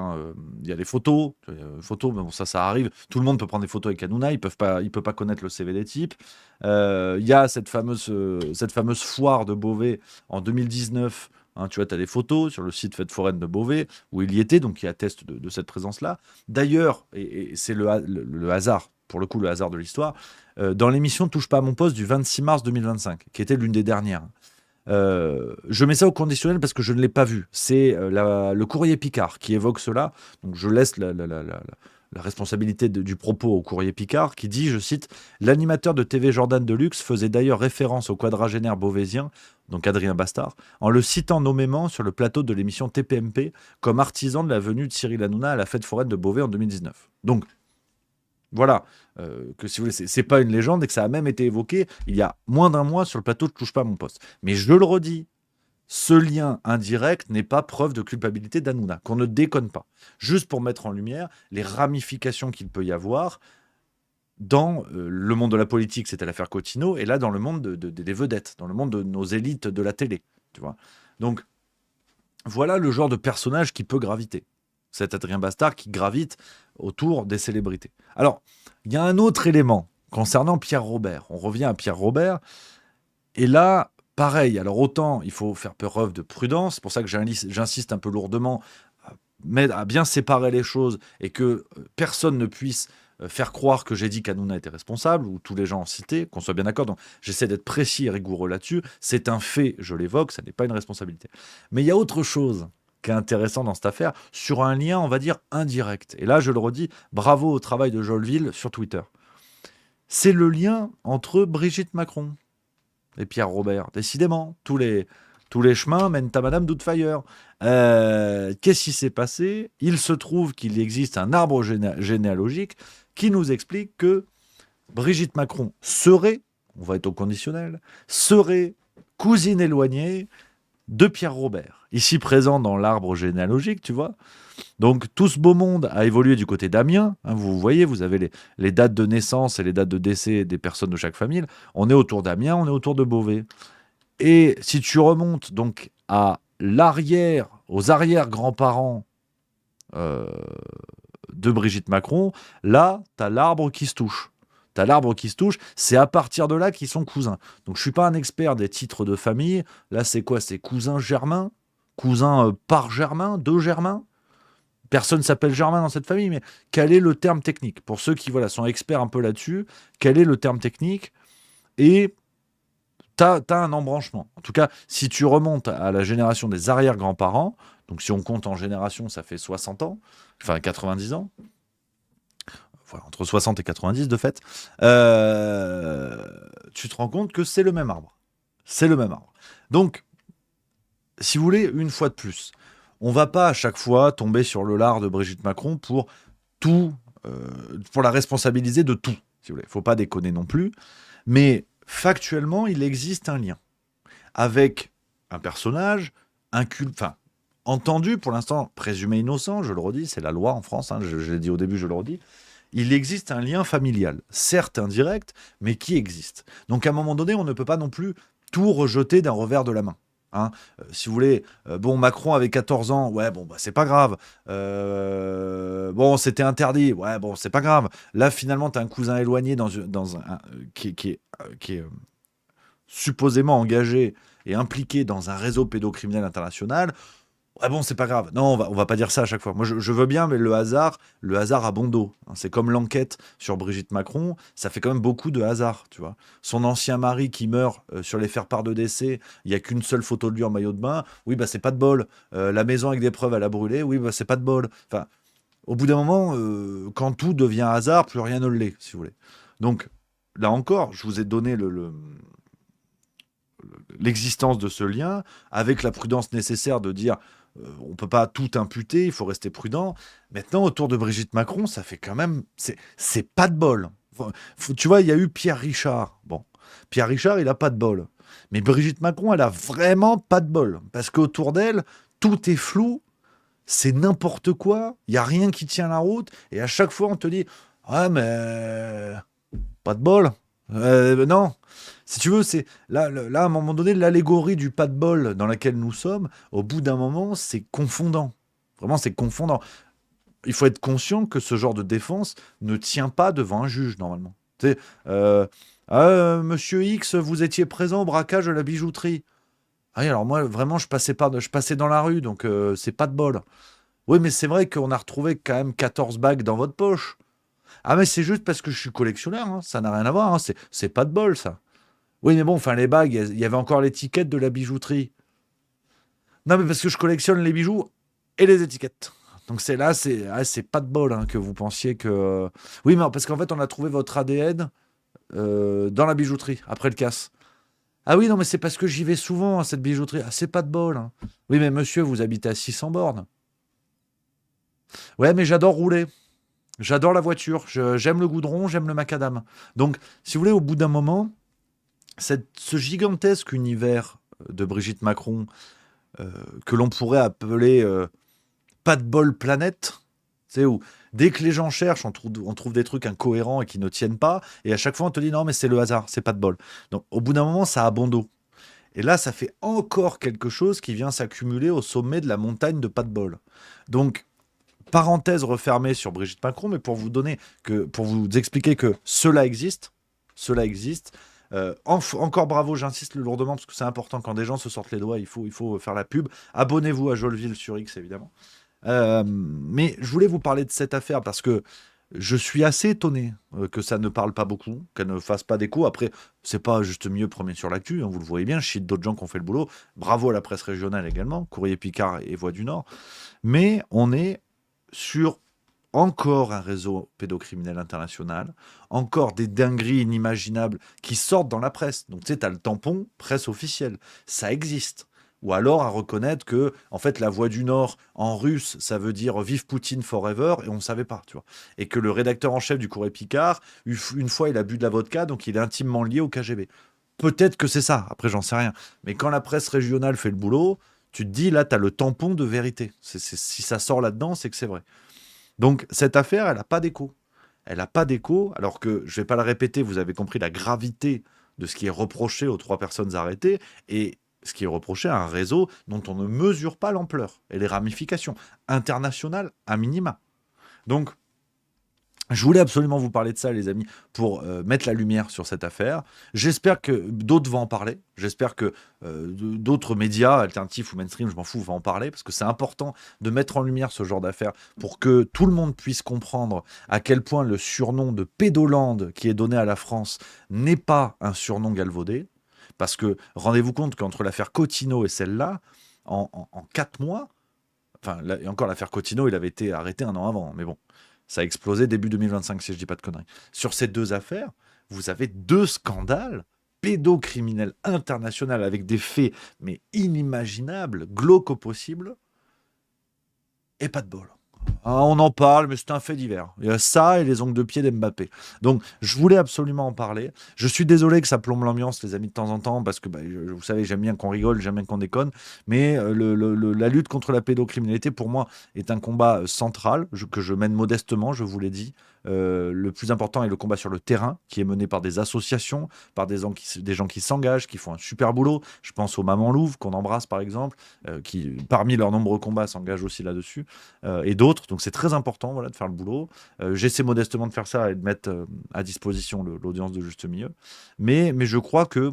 il y a les photos, mais bon, ça arrive. Tout le monde peut prendre des photos avec Hanouna, il peut pas connaître le CV des types. Il y a cette fameuse foire de Beauvais en 2019. Tu vois, tu as des photos sur le site Fête foraine de Beauvais où il y était, donc il atteste de cette présence-là. D'ailleurs, et c'est le hasard, pour le coup, le hasard de l'histoire, dans l'émission Touche pas à mon poste du 26 mars 2025, qui était l'une des dernières. Je mets ça au conditionnel parce que je ne l'ai pas vu. C'est le Courrier Picard qui évoque cela. Donc je laisse la responsabilité du propos au Courrier Picard qui dit, je cite, « L'animateur de TV Jordan Deluxe faisait d'ailleurs référence au quadragénaire beauvaisien, donc Adrien Bastard, en le citant nommément sur le plateau de l'émission TPMP comme artisan de la venue de Cyril Hanouna à la fête foraine de Beauvais en 2019. » Donc, voilà, que si vous voulez, c'est pas une légende et que ça a même été évoqué il y a moins d'un mois sur le plateau de Touche pas à mon poste. Mais je le redis, ce lien indirect n'est pas preuve de culpabilité d'Hanouna, qu'on ne déconne pas. Juste pour mettre en lumière les ramifications qu'il peut y avoir dans le monde de la politique, c'était l'affaire Cottineau, et là dans le monde des vedettes, dans le monde de nos élites de la télé. Tu vois. Donc, voilà le genre de personnage qui peut graviter. Cet Adrien Bastard qui gravite autour des célébrités. Alors, il y a un autre élément concernant Pierre Robert. On revient à Pierre Robert. Et là, pareil. Alors, autant il faut faire preuve de prudence. C'est pour ça que j'insiste un peu lourdement à bien séparer les choses et que personne ne puisse faire croire que j'ai dit qu'Hanouna était responsable, ou tous les gens cités, qu'on soit bien d'accord. Donc, j'essaie d'être précis et rigoureux là-dessus. C'est un fait, je l'évoque, ça n'est pas une responsabilité. Mais il y a autre chose qui est intéressant dans cette affaire, sur un lien, on va dire, indirect. Et là, je le redis, bravo au travail de Jolville sur Twitter. C'est le lien entre Brigitte Macron et Pierre Robert. Décidément, tous les Tous les chemins mènent à Madame Doubtfire. Qu'est-ce qui s'est passé? Il se trouve qu'il existe un arbre généalogique qui nous explique que Brigitte Macron serait, on va être au conditionnel, serait cousine éloignée de Pierre Robert, ici présent dans l'arbre généalogique, tu vois. Donc tout ce beau monde a évolué du côté d'Amiens. Hein, vous voyez, vous avez les dates de naissance et les dates de décès des personnes de chaque famille. On est autour d'Amiens, on est autour de Beauvais. Et si tu remontes donc aux arrière-grands-parents de Brigitte Macron, là, tu as l'arbre qui se touche. C'est à partir de là qu'ils sont cousins. Donc je suis pas un expert des titres de famille. Là, c'est quoi? C'est cousin germain? Cousin par germain? De germain? Personne s'appelle Germain dans cette famille, mais quel est le terme technique? Pour ceux qui sont experts un peu là-dessus, quel est le terme technique? Et t'as un embranchement. En tout cas, si tu remontes à la génération des arrière-grands-parents, donc si on compte en génération, ça fait 60 ans, enfin 90 ans, voilà, entre 60 et 90 de fait, tu te rends compte que c'est le même arbre. C'est le même arbre. Donc, si vous voulez, une fois de plus, on va pas à chaque fois tomber sur le lard de Brigitte Macron pour tout, pour la responsabiliser de tout. Si vous voulez, faut pas déconner non plus. Mais factuellement, il existe un lien avec un personnage, enfin, entendu pour l'instant, présumé innocent, je le redis, c'est la loi en France, hein, je l'ai dit au début, je le redis. Il existe un lien familial, certes indirect, mais qui existe. Donc à un moment donné, on ne peut pas non plus tout rejeter d'un revers de la main. Hein. Si vous voulez, bon, Macron avait 14 ans, ouais, bon, bah, c'est pas grave. Bon, c'était interdit, ouais, bon, c'est pas grave. Là, finalement, t'as un cousin éloigné qui est supposément engagé et impliqué dans un réseau pédocriminel international. Ouais, bon, c'est pas grave. Non, on va pas dire ça à chaque fois. Moi, je veux bien, mais le hasard a bon dos. Hein. C'est comme l'enquête sur Brigitte Macron, ça fait quand même beaucoup de hasard, tu vois. Son ancien mari qui meurt sur les faire-part de décès, il y a qu'une seule photo de lui en maillot de bain. Oui, bah c'est pas de bol. La maison avec des preuves, elle a brûlé. Oui, bah c'est pas de bol. Enfin, au bout d'un moment, quand tout devient hasard, plus rien ne l'est, si vous voulez. Donc, là encore, je vous ai donné l'existence de ce lien avec la prudence nécessaire de dire on peut pas tout imputer, il faut rester prudent. Maintenant, autour de Brigitte Macron, ça fait quand même... C'est pas de bol. Tu vois, il y a eu Pierre Richard. Bon, Pierre Richard, il a pas de bol. Mais Brigitte Macron, elle a vraiment pas de bol. Parce qu'autour d'elle, tout est flou, c'est n'importe quoi, il n'y a rien qui tient la route, et à chaque fois, on te dit « Ah, mais... pas de bol. Non. » Si tu veux, c'est là, à un moment donné, l'allégorie du pas de bol dans laquelle nous sommes, au bout d'un moment, c'est confondant. Vraiment, c'est confondant. Il faut être conscient que ce genre de défense ne tient pas devant un juge, normalement. Tu sais, Monsieur X, vous étiez présent au braquage de la bijouterie. Ah oui, alors moi, vraiment, je passais dans la rue, donc c'est pas de bol. Oui, mais c'est vrai qu'on a retrouvé quand même 14 bagues dans votre poche. Ah, mais c'est juste parce que je suis collectionneur, hein, ça n'a rien à voir, hein, c'est pas de bol, ça. Oui, mais bon, enfin, les bagues, il y avait encore l'étiquette de la bijouterie. Non, mais parce que je collectionne les bijoux et les étiquettes. Donc c'est pas de bol hein, que vous pensiez que... Oui, mais parce qu'en fait, on a trouvé votre ADN dans la bijouterie, après le casse. Ah oui, non, mais c'est parce que j'y vais souvent à cette bijouterie. Ah, c'est pas de bol. Hein. Oui, mais monsieur, vous habitez à 600 bornes. Ouais, mais j'adore rouler. J'adore la voiture. J'aime le goudron, j'aime le macadam. Donc, si vous voulez, au bout d'un moment... ce gigantesque univers de Brigitte Macron que l'on pourrait appeler pas de bol planète, c'est où dès que les gens cherchent, on trouve des trucs incohérents et qui ne tiennent pas, et à chaque fois on te dit non mais c'est le hasard, c'est pas de bol. Donc au bout d'un moment ça a bon dos. Et là ça fait encore quelque chose qui vient s'accumuler au sommet de la montagne de pas de bol. Donc parenthèse refermée sur Brigitte Macron, mais pour vous expliquer que cela existe. Encore bravo, j'insiste lourdement parce que c'est important quand des gens se sortent les doigts, il faut faire la pub. Abonnez-vous à Jolville sur X évidemment. Mais je voulais vous parler de cette affaire parce que je suis assez étonné que ça ne parle pas beaucoup, qu'elle ne fasse pas d'écho. Après, c'est pas juste mieux premier sur l'actu, hein, vous le voyez bien, je cite d'autres gens qui ont fait le boulot. Bravo à la presse régionale également, Courrier Picard et Voix du Nord. Mais on est sur encore un réseau pédocriminel international, encore des dingueries inimaginables qui sortent dans la presse. Donc tu sais, tu as le tampon presse officielle. Ça existe. Ou alors à reconnaître que, en fait, la voix du Nord en russe, ça veut dire Vive Poutine forever, et on ne savait pas, tu vois. Et que le rédacteur en chef du Courrier Picard, une fois, il a bu de la vodka, donc il est intimement lié au KGB. Peut-être que c'est ça, après, j'en sais rien. Mais quand la presse régionale fait le boulot, tu te dis, là, tu as le tampon de vérité. Si ça sort là-dedans, c'est que c'est vrai. Donc, cette affaire, elle n'a pas d'écho. Elle n'a pas d'écho, alors que, je ne vais pas le répéter, vous avez compris la gravité de ce qui est reproché aux 3 personnes arrêtées, et ce qui est reproché à un réseau dont on ne mesure pas l'ampleur et les ramifications internationales à minima. Donc, je voulais absolument vous parler de ça, les amis, pour mettre la lumière sur cette affaire. J'espère que d'autres vont en parler. J'espère que d'autres médias, alternatifs ou mainstream, je m'en fous, vont en parler, parce que c'est important de mettre en lumière ce genre d'affaires pour que tout le monde puisse comprendre à quel point le surnom de pédolande qui est donné à la France n'est pas un surnom galvaudé. Parce que rendez-vous compte qu'entre l'affaire Cottineau et celle-là, en 4 mois, enfin, et encore l'affaire Cottineau, il avait été arrêté 1 an avant, mais bon, ça a explosé début 2025, si je dis pas de conneries. Sur ces 2 affaires, vous avez 2 scandales pédocriminels internationaux avec des faits, mais inimaginables, glauques au possible, et pas de bol. Ah, on en parle, mais c'est un fait divers. Il y a ça et les ongles de pied d'Mbappé. Donc, je voulais absolument en parler. Je suis désolé que ça plombe l'ambiance, les amis, de temps en temps, parce que vous savez, j'aime bien qu'on rigole, j'aime bien qu'on déconne. Mais la lutte contre la pédocriminalité, pour moi, est un combat central que je mène modestement, je vous l'ai dit. Le plus important est le combat sur le terrain, qui est mené par des associations, par des gens qui s'engagent, qui font un super boulot. Je pense aux Mamans Louves, qu'on embrasse par exemple, qui, parmi leurs nombreux combats, s'engagent aussi là-dessus, et d'autres. Donc c'est très important, voilà, de faire le boulot. J'essaie modestement de faire ça et de mettre à disposition l'audience de Juste Milieu. Mais je crois que,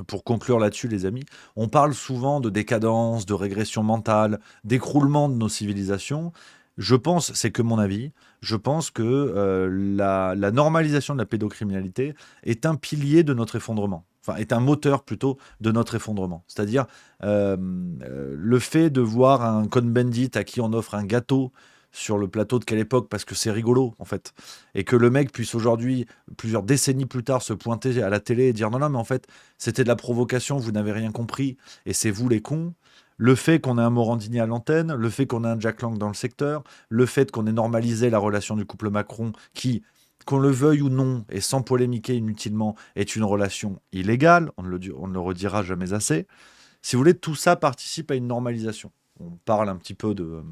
pour conclure là-dessus, les amis, on parle souvent de décadence, de régression mentale, d'écroulement de nos civilisations. Je pense, c'est que mon avis, je pense que la normalisation de la pédocriminalité est un pilier de notre effondrement. Enfin, est un moteur plutôt de notre effondrement. C'est-à-dire le fait de voir un Cohn-Bendit à qui on offre un gâteau sur le plateau de quelle époque, parce que c'est rigolo en fait, et que le mec puisse aujourd'hui, plusieurs décennies plus tard, se pointer à la télé et dire non, non, mais en fait, c'était de la provocation, vous n'avez rien compris, et c'est vous les cons. Le fait qu'on ait un Morandini à l'antenne, le fait qu'on ait un Jack Lang dans le secteur, le fait qu'on ait normalisé la relation du couple Macron, qui, qu'on le veuille ou non, et sans polémiquer inutilement, est une relation illégale, on ne le redira jamais assez. Si vous voulez, tout ça participe à une normalisation. On parle un petit peu de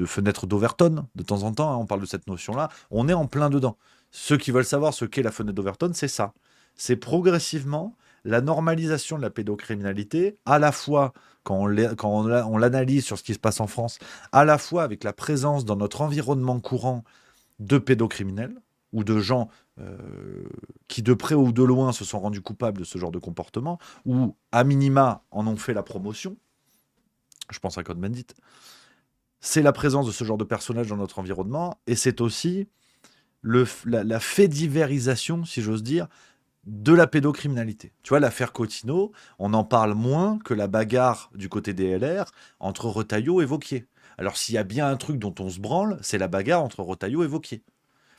fenêtre d'Overton de temps en temps, hein, on parle de cette notion-là. On est en plein dedans. Ceux qui veulent savoir ce qu'est la fenêtre d'Overton, c'est ça. C'est progressivement la normalisation de la pédocriminalité, à la fois quand on l'analyse sur ce qui se passe en France, à la fois avec la présence dans notre environnement courant de pédocriminels ou de gens qui de près ou de loin se sont rendus coupables de ce genre de comportement, ou à minima en ont fait la promotion. Je pense à Cohn-Bendit. C'est la présence de ce genre de personnages dans notre environnement, et c'est aussi la fédivérisation, si j'ose dire, de la pédocriminalité. Tu vois, l'affaire Cottineau, on en parle moins que la bagarre du côté des LR entre Retailleau et Wauquiez. Alors s'il y a bien un truc dont on se branle, c'est la bagarre entre Retailleau et Wauquiez.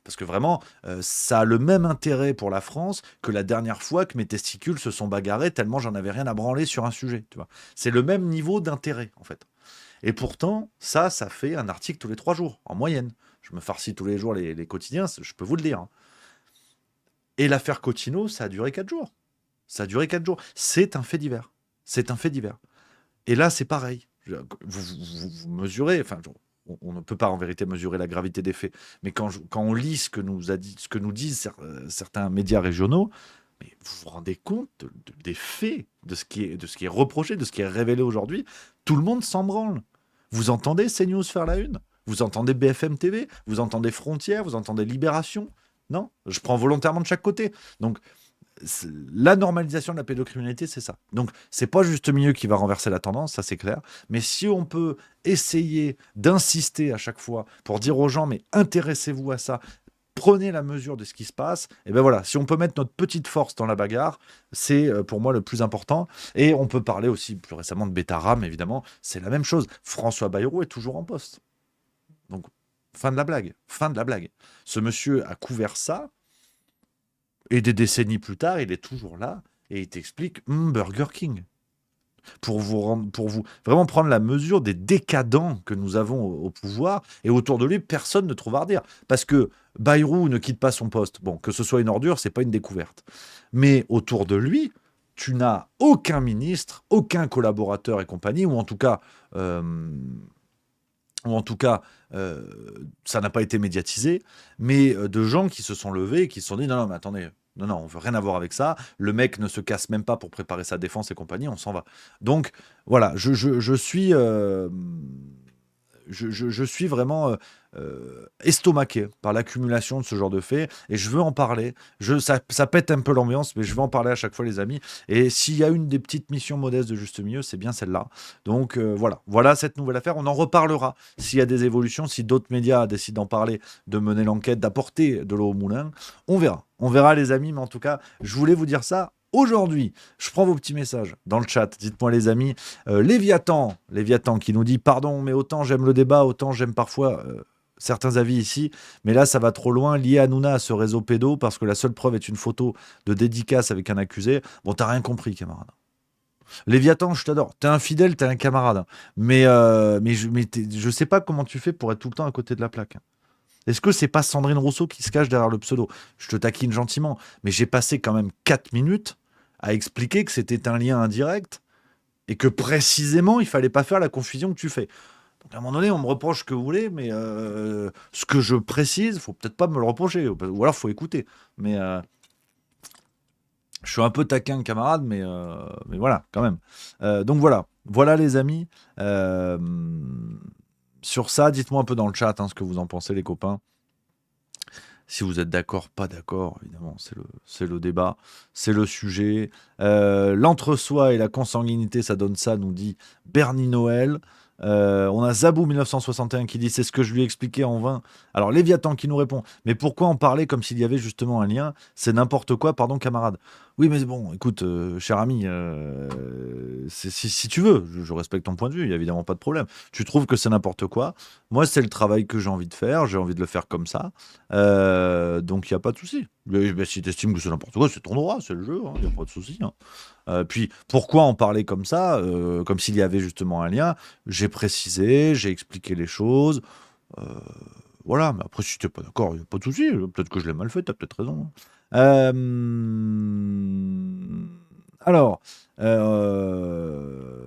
Parce que vraiment, ça a le même intérêt pour la France que la dernière fois que mes testicules se sont bagarrés tellement j'en avais rien à branler sur un sujet. Tu vois. C'est le même niveau d'intérêt, en fait. Et pourtant, ça fait un article tous les 3 jours, en moyenne. Je me farcis tous les jours les quotidiens, je peux vous le dire. Hein. Et l'affaire Cottineau, ça a duré 4 jours. Ça a duré 4 jours. C'est un fait divers. C'est un fait divers. Et là, c'est pareil. Vous mesurez, enfin, on ne peut pas en vérité mesurer la gravité des faits, mais quand on lit ce que nous disent certains médias régionaux, mais vous vous rendez compte des faits, de ce qui est reproché, de ce qui est révélé aujourd'hui, tout le monde s'en branle. Vous entendez CNews faire la une, vous entendez BFM TV, vous entendez Frontières, vous entendez Libération. Non, je prends volontairement de chaque côté. Donc, la normalisation de la pédocriminalité, c'est ça. Donc, c'est pas Juste Milieu qui va renverser la tendance, ça c'est clair. Mais si on peut essayer d'insister à chaque fois pour dire aux gens, mais intéressez-vous à ça, prenez la mesure de ce qui se passe, et ben voilà, si on peut mettre notre petite force dans la bagarre, c'est pour moi le plus important. Et on peut parler aussi plus récemment de Bétaram, évidemment, c'est la même chose. François Bayrou est toujours en poste. Donc, fin de la blague. Fin de la blague. Ce monsieur a couvert ça, et des décennies plus tard, il est toujours là, et il t'explique Burger King. Pour vous vraiment prendre la mesure des décadents que nous avons au pouvoir, et autour de lui, personne ne trouve à redire. Parce que Bayrou ne quitte pas son poste. Bon, que ce soit une ordure, c'est pas une découverte. Mais autour de lui, tu n'as aucun ministre, aucun collaborateur et compagnie, ou en tout cas, ça n'a pas été médiatisé, mais de gens qui se sont levés et qui se sont dit non, non, mais attendez, non, non, on veut rien avoir avec ça. Le mec ne se casse même pas pour préparer sa défense et compagnie, on s'en va. Donc voilà, je suis vraiment estomaqué par l'accumulation de ce genre de faits et je veux en parler. Ça pète un peu l'ambiance, mais je veux en parler à chaque fois, les amis. Et s'il y a une des petites missions modestes de Juste Milieu, c'est bien celle-là. Donc voilà cette nouvelle affaire. On en reparlera s'il y a des évolutions, si d'autres médias décident d'en parler, de mener l'enquête, d'apporter de l'eau au moulin. On verra. On verra, les amis, mais en tout cas, je voulais vous dire ça. Aujourd'hui, je prends vos petits messages dans le chat. Dites-moi, les amis. Léviathan qui nous dit pardon, mais autant j'aime le débat, autant j'aime parfois certains avis ici, mais là ça va trop loin, lié Hanouna à ce réseau pédo, parce que la seule preuve est une photo de dédicace avec un accusé. Bon, t'as rien compris, camarade. Léviathan, je t'adore. T'es un fidèle, t'es un camarade. Mais je sais pas comment tu fais pour être tout le temps à côté de la plaque. Est-ce que c'est pas Sandrine Rousseau qui se cache derrière le pseudo? Je te taquine gentiment, mais j'ai passé quand même 4 minutes à expliquer que c'était un lien indirect et que précisément, il fallait pas faire la confusion que tu fais. Donc à un moment donné, on me reproche ce que vous voulez, mais ce que je précise, faut peut-être pas me le reprocher, ou alors faut écouter. Mais je suis un peu taquin, camarade, mais voilà, quand même. Donc voilà les amis. Sur ça, dites-moi un peu dans le chat ce que vous en pensez, les copains. Si vous êtes d'accord, pas d'accord, évidemment, c'est le débat, c'est le sujet. L'entre-soi et la consanguinité, ça donne ça, nous dit Bernie Noël. On a Zabou 1961 qui dit c'est ce que je lui ai expliqué en vain. Alors Léviathan qui nous répond mais pourquoi en parler comme s'il y avait justement un lien? C'est n'importe quoi, pardon camarade. Oui mais bon, écoute, cher ami, si tu veux, je respecte ton point de vue, il n'y a évidemment pas de problème. Tu trouves que c'est n'importe quoi. Moi c'est le travail que j'ai envie de faire, j'ai envie de le faire comme ça. Donc il n'y a pas de souci. Si tu estimes que c'est n'importe quoi, c'est ton droit, c'est le jeu, il n'y a pas de souci. Puis pourquoi en parler comme ça, comme s'il y avait justement un lien? J'ai précisé, j'ai expliqué les choses. Voilà, mais après, si tu n'es pas d'accord, il n'y a pas de souci. Peut-être que je l'ai mal fait, tu as peut-être raison. Alors,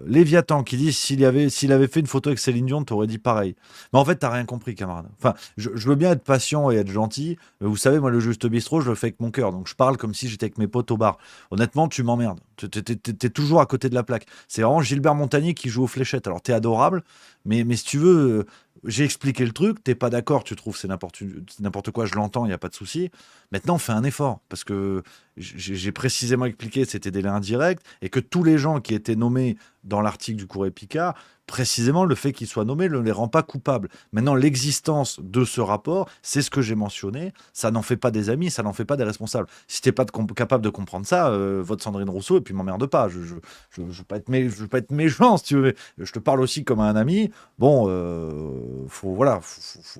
Léviathan qui dit s'il avait fait une photo avec Céline Dion, t'aurais dit pareil. Mais en fait, t'as rien compris, camarade. Enfin, je veux bien être patient et être gentil, mais vous savez, moi, le Juste Bistrot, je le fais avec mon cœur. Donc, je parle comme si j'étais avec mes potes au bar. Honnêtement, tu m'emmerdes. T'es toujours à côté de la plaque. C'est vraiment Gilbert Montagnier qui joue aux fléchettes. Alors, t'es adorable, mais si tu veux, j'ai expliqué le truc, t'es pas d'accord, tu trouves c'est n'importe quoi, je l'entends, il n'y a pas de souci. Maintenant, fais un effort, parce que j'ai précisément expliqué que c'était des liens indirects, et que tous les gens qui étaient nommés dans l'article du Courrier Picard, précisément le fait qu'ils soient nommés ne les rend pas coupables. Maintenant, l'existence de ce rapport, c'est ce que j'ai mentionné, ça n'en fait pas des amis, ça n'en fait pas des responsables. Si t'es pas capable de comprendre ça, vote Sandrine Rousseau et puis m'emmerde pas. Je veux pas être méchant, si tu veux. Je te parle aussi comme un ami. Bon, faut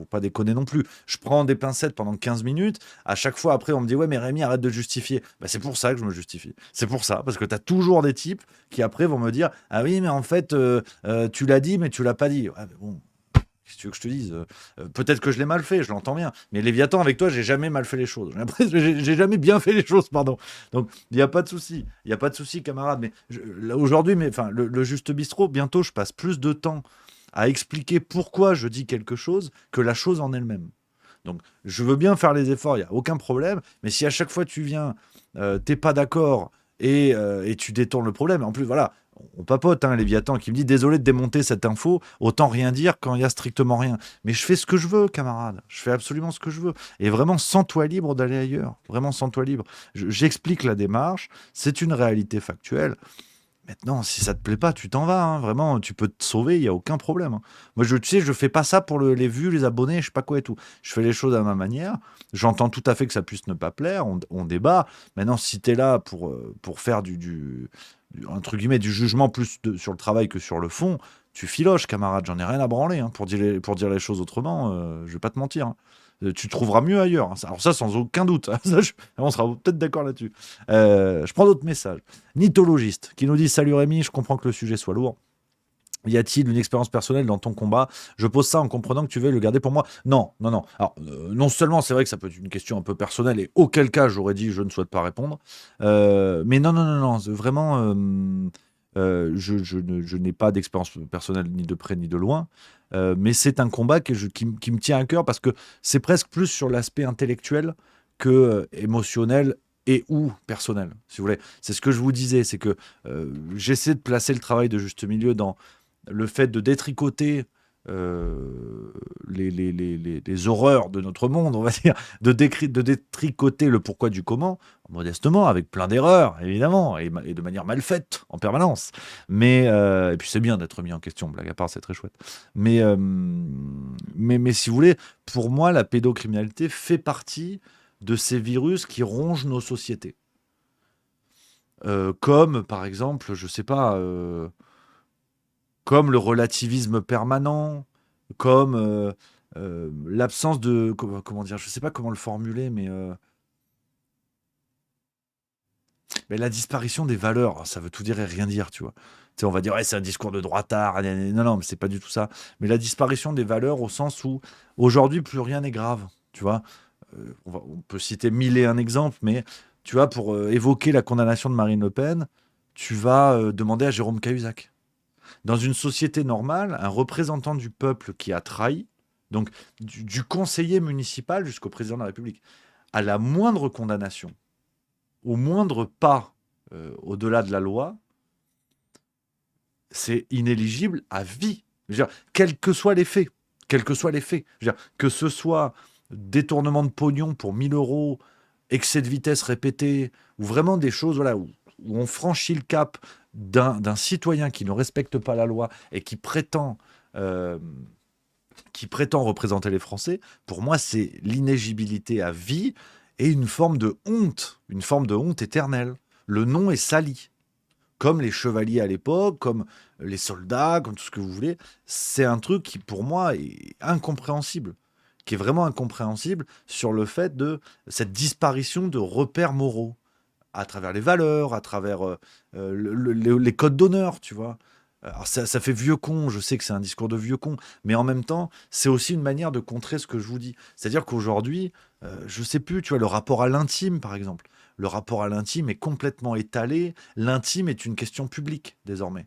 pas déconner non plus. Je prends des pincettes pendant 15 minutes. À chaque fois, après, on me dit ouais, mais Rémi, arrête de justifier. Bah, c'est pour ça que je me justifie. C'est pour ça, parce que t'as toujours des types qui après vont me dire ah oui, mais en fait, tu l'as dit, mais tu l'as pas dit. Ouais, mais bon. Qu'est-ce que tu veux que je te dise? Peut-être que je l'ai mal fait, je l'entends bien. Mais Léviathan, avec toi, j'ai jamais mal fait les choses. J'ai jamais bien fait les choses, pardon. Donc, il n'y a pas de souci. Il n'y a pas de souci, camarade. Mais là, aujourd'hui, le Juste Bistrot, bientôt, je passe plus de temps à expliquer pourquoi je dis quelque chose que la chose en elle-même. Donc, je veux bien faire les efforts, il n'y a aucun problème. Mais si à chaque fois tu viens, t'es pas d'accord et tu détournes le problème, en plus, voilà. On papote, Léviathan, qui me dit désolé de démonter cette info, autant rien dire quand il y a strictement rien. Mais je fais ce que je veux, camarade. Je fais absolument ce que je veux. Et vraiment, sens-toi libre d'aller ailleurs. Vraiment, sens-toi libre. J'explique la démarche. C'est une réalité factuelle. Maintenant, si ça te plaît pas, tu t'en vas. Vraiment, tu peux te sauver, il n'y a aucun problème. Moi, tu sais, je fais pas ça pour les vues, les abonnés, je sais pas quoi et tout. Je fais les choses à ma manière. J'entends tout à fait que ça puisse ne pas plaire. On débat. Maintenant, si tu es là pour faire entre guillemets, du jugement plus sur le travail que sur le fond, tu filoches, camarade. J'en ai rien à branler pour dire les choses autrement. Je vais pas te mentir. Tu trouveras mieux ailleurs. Hein. Alors ça, sans aucun doute. Ça, on sera peut-être d'accord là-dessus. Je prends d'autres messages. Nitologiste qui nous dit: Salut Rémi, je comprends que le sujet soit lourd. Y a-t-il une expérience personnelle dans ton combat? Je pose ça en comprenant que tu veux le garder pour moi. Non. Alors, non seulement c'est vrai que ça peut être une question un peu personnelle, et auquel cas j'aurais dit je ne souhaite pas répondre. Mais non. Vraiment, je n'ai pas d'expérience personnelle ni de près ni de loin. Mais c'est un combat qui me tient à cœur parce que c'est presque plus sur l'aspect intellectuel que émotionnel et ou personnel, si vous voulez. C'est ce que je vous disais, c'est que j'essaie de placer le travail de juste milieu dans le fait de détricoter les horreurs de notre monde, on va dire, de détricoter le pourquoi du comment, modestement, avec plein d'erreurs, évidemment, et de manière mal faite, en permanence. Mais, et puis c'est bien d'être mis en question, blague à part, c'est très chouette. Mais si vous voulez, pour moi, la pédocriminalité fait partie de ces virus qui rongent nos sociétés. Comme, par exemple, je sais pas... comme le relativisme permanent, comme l'absence de... Comment dire? Je ne sais pas comment le formuler, mais la disparition des valeurs, ça veut tout dire et rien dire, tu vois. Tu sais, on va dire, ouais, c'est un discours de droitard. Non, mais c'est pas du tout ça. Mais la disparition des valeurs au sens où, aujourd'hui, plus rien n'est grave, tu vois. On peut citer 1001 exemples, mais tu vois, pour évoquer la condamnation de Marine Le Pen, tu vas demander à Jérôme Cahuzac. Dans une société normale, un représentant du peuple qui a trahi, donc du conseiller municipal jusqu'au président de la République, à la moindre condamnation, au moindre pas au-delà de la loi, c'est inéligible à vie. Je veux dire, quels que soient les faits. Je veux dire, que ce soit détournement de pognon pour 1 000 euros, excès de vitesse répété, ou vraiment des choses voilà, où on franchit le cap d'un citoyen qui ne respecte pas la loi et qui prétend représenter les Français, pour moi, c'est l'inéligibilité à vie et une forme de honte éternelle. Le nom est sali. Comme les chevaliers à l'époque, comme les soldats, comme tout ce que vous voulez. C'est un truc qui, pour moi, est incompréhensible. Qui est vraiment incompréhensible sur le fait de cette disparition de repères moraux à travers les valeurs, à travers les codes d'honneur, tu vois. Alors ça fait vieux con, je sais que c'est un discours de vieux con, mais en même temps, c'est aussi une manière de contrer ce que je vous dis. C'est-à-dire qu'aujourd'hui, je sais plus, tu vois, le rapport à l'intime, par exemple. Le rapport à l'intime est complètement étalé. L'intime est une question publique, désormais.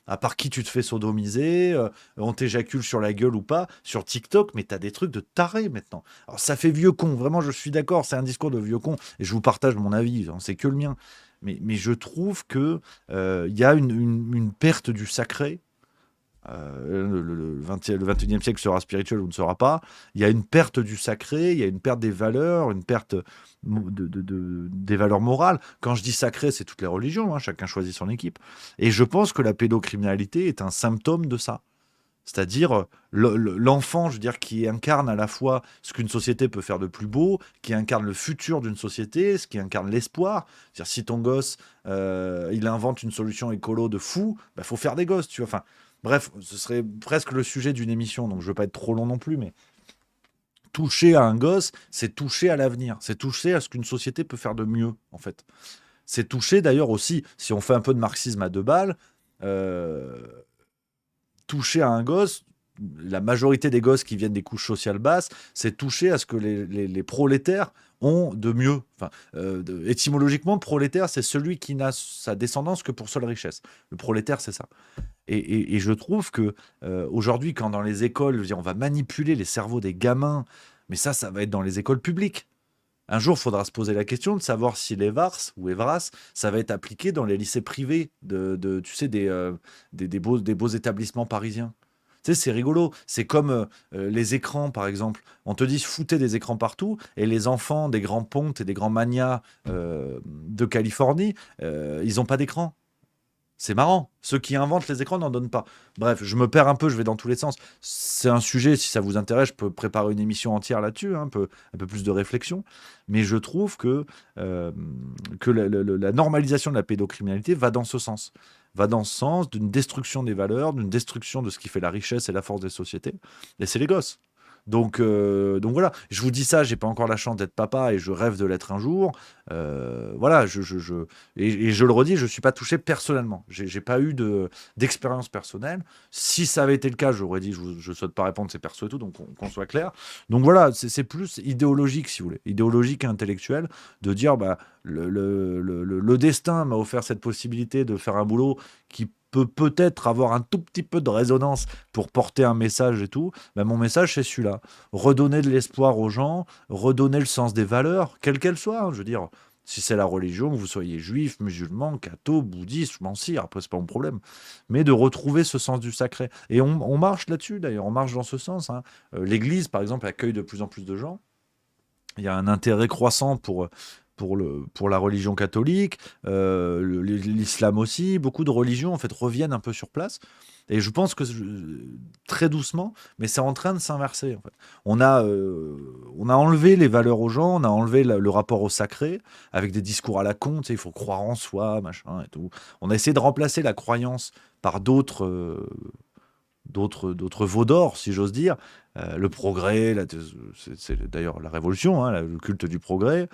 À part qui tu te fais sodomiser, on t'éjacule sur la gueule ou pas, sur TikTok, mais t'as des trucs de taré maintenant. Alors ça fait vieux con, vraiment je suis d'accord, c'est un discours de vieux con, et je vous partage mon avis, hein, c'est que le mien. Mais je trouve que y a une perte du sacré. Le 21e siècle sera spirituel ou ne sera pas. Il y a une perte du sacré, il y a une perte des valeurs, une perte des valeurs morales. Quand je dis sacré, c'est toutes les religions, hein, chacun choisit son équipe. Et je pense que la pédocriminalité est un symptôme de ça. C'est-à-dire l'enfant, je veux dire, qui incarne à la fois ce qu'une société peut faire de plus beau, qui incarne le futur d'une société, ce qui incarne l'espoir. C'est-à-dire si ton gosse, il invente une solution écolo de fou, bah, faut faire des gosses, tu vois. Enfin, bref, ce serait presque le sujet d'une émission, donc je veux pas être trop long non plus, mais toucher à un gosse, c'est toucher à l'avenir, c'est toucher à ce qu'une société peut faire de mieux, en fait. C'est toucher d'ailleurs aussi, si on fait un peu de marxisme à 2 balles, toucher à un gosse, la majorité des gosses qui viennent des couches sociales basses, c'est toucher à ce que les prolétaires ont de mieux. Enfin, étymologiquement, prolétaire, c'est celui qui n'a sa descendance que pour seule richesse. Le prolétaire, c'est ça. Et je trouve que aujourd'hui, quand dans les écoles, je veux dire, on va manipuler les cerveaux des gamins, mais ça va être dans les écoles publiques. Un jour, il faudra se poser la question de savoir si l'EVARS ou EVRAS, ça va être appliqué dans les lycées privés tu sais, des beaux établissements parisiens. Tu sais, c'est rigolo. C'est comme les écrans, par exemple. On te dit foutez des écrans partout, et les enfants des grands pontes et des grands manias de Californie, ils n'ont pas d'écran. C'est marrant. Ceux qui inventent les écrans n'en donnent pas. Bref, je me perds un peu, je vais dans tous les sens. C'est un sujet, si ça vous intéresse, je peux préparer une émission entière là-dessus, hein, un peu plus de réflexion. Mais je trouve que la normalisation de la pédocriminalité va dans ce sens. Va dans ce sens d'une destruction des valeurs, d'une destruction de ce qui fait la richesse et la force des sociétés. Et c'est les gosses. Donc voilà, je vous dis ça, j'ai pas encore la chance d'être papa et je rêve de l'être un jour. Voilà, et je le redis, je suis pas touché personnellement. J'ai pas eu d'expérience personnelle. Si ça avait été le cas, j'aurais dit, je souhaite pas répondre, c'est perso et tout, donc qu'on soit clair. Donc voilà, c'est plus idéologique, si vous voulez, idéologique et intellectuel, de dire, bah, le destin m'a offert cette possibilité de faire un boulot qui peut peut-être avoir un tout petit peu de résonance pour porter un message et tout. Ben, mon message, c'est celui-là. Redonner de l'espoir aux gens, redonner le sens des valeurs, quelles qu'elles soient, hein. Je veux dire, si c'est la religion, que vous soyez juif, musulman, catho, bouddhiste, je m'en cire, après, c'est pas mon problème. Mais de retrouver ce sens du sacré. Et on marche là-dessus, d'ailleurs, on marche dans ce sens, hein. L'Église, par exemple, accueille de plus en plus de gens. Il y a un intérêt croissant pour la religion catholique, l'islam aussi. Beaucoup de religions en fait reviennent un peu sur place. Et je pense que très doucement, mais c'est en train de s'inverser. En fait. On a enlevé les valeurs aux gens, on a enlevé le rapport au sacré avec des discours à la con. Tu sais, il faut croire en soi, machin et tout. On a essayé de remplacer la croyance par d'autres veaux d'or, si j'ose dire. Le progrès, c'est d'ailleurs la révolution, hein, le culte du progrès.